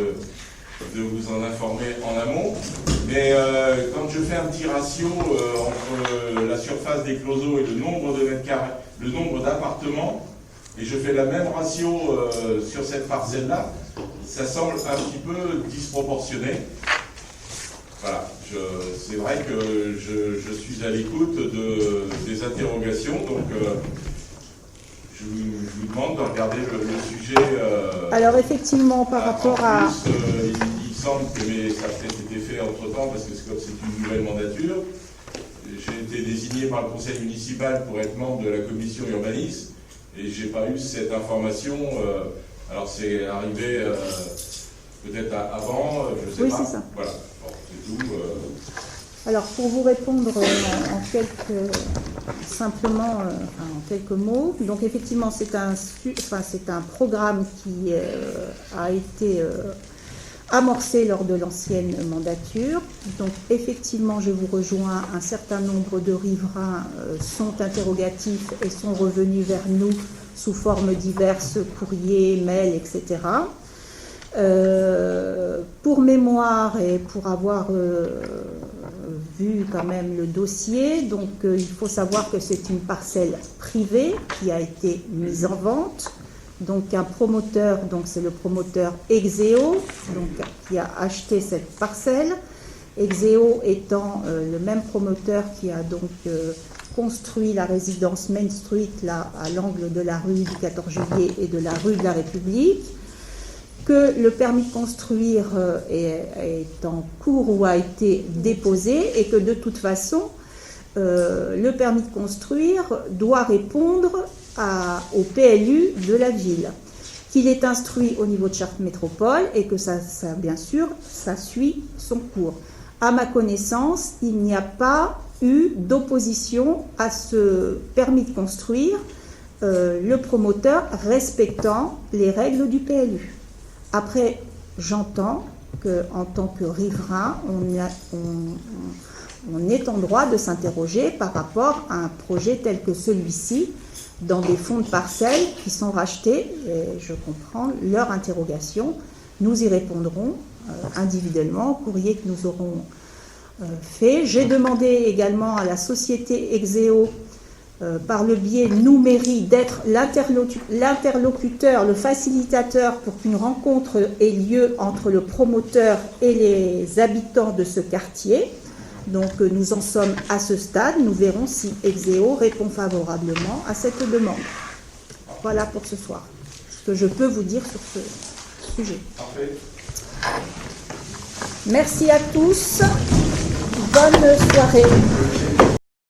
de vous en informer en amont. Mais quand je fais un petit ratio entre la surface des closeaux et le nombre de mètres carrés, le nombre d'appartements, et je fais la même ratio sur cette parcelle-là, ça semble un petit peu disproportionné. Voilà, c'est vrai que je suis à l'écoute des interrogations, donc je vous demande de regarder le sujet. Alors effectivement, par rapport à... Plus, il semble que ça a peut-être été fait entre-temps, parce que comme c'est une nouvelle mandature, j'ai été désigné par le conseil municipal pour être membre de la commission urbanisme, et j'ai pas eu cette information. Alors c'est arrivé peut-être avant, je sais pas. Oui, c'est ça. Voilà, bon, c'est tout. Alors, pour vous répondre en quelques mots, donc effectivement, c'est un programme qui a été amorcé lors de l'ancienne mandature. Donc, effectivement, je vous rejoins, un certain nombre de riverains sont interrogatifs et sont revenus vers nous sous forme diverses, courriers, mails, etc. Pour mémoire et pour avoir vu quand même le dossier, donc il faut savoir que c'est une parcelle privée qui a été mise en vente. Donc un promoteur, donc c'est le promoteur Exeo, donc qui a acheté cette parcelle. Exeo étant le même promoteur qui a donc construit la résidence Main Street là à l'angle de la rue du 14 juillet et de la rue de la République. Que le permis de construire est en cours ou a été déposé et que de toute façon, le permis de construire doit répondre au PLU de la ville, qu'il est instruit au niveau de Chartres Métropole et que ça bien sûr, ça suit son cours. À ma connaissance, il n'y a pas eu d'opposition à ce permis de construire, le promoteur respectant les règles du PLU. Après, j'entends qu'en tant que riverain, on est en droit de s'interroger par rapport à un projet tel que celui-ci, dans des fonds de parcelles qui sont rachetés, et je comprends leur interrogation. Nous y répondrons individuellement au courrier que nous aurons fait. J'ai demandé également à la société Exeo, par le biais nous mairie, d'être l'interlocuteur, le facilitateur pour qu'une rencontre ait lieu entre le promoteur et les habitants de ce quartier. Donc nous en sommes à ce stade, nous verrons si Exeo répond favorablement à cette demande. Voilà pour ce soir, ce que je peux vous dire sur ce sujet. Parfait. Merci à tous, bonne soirée.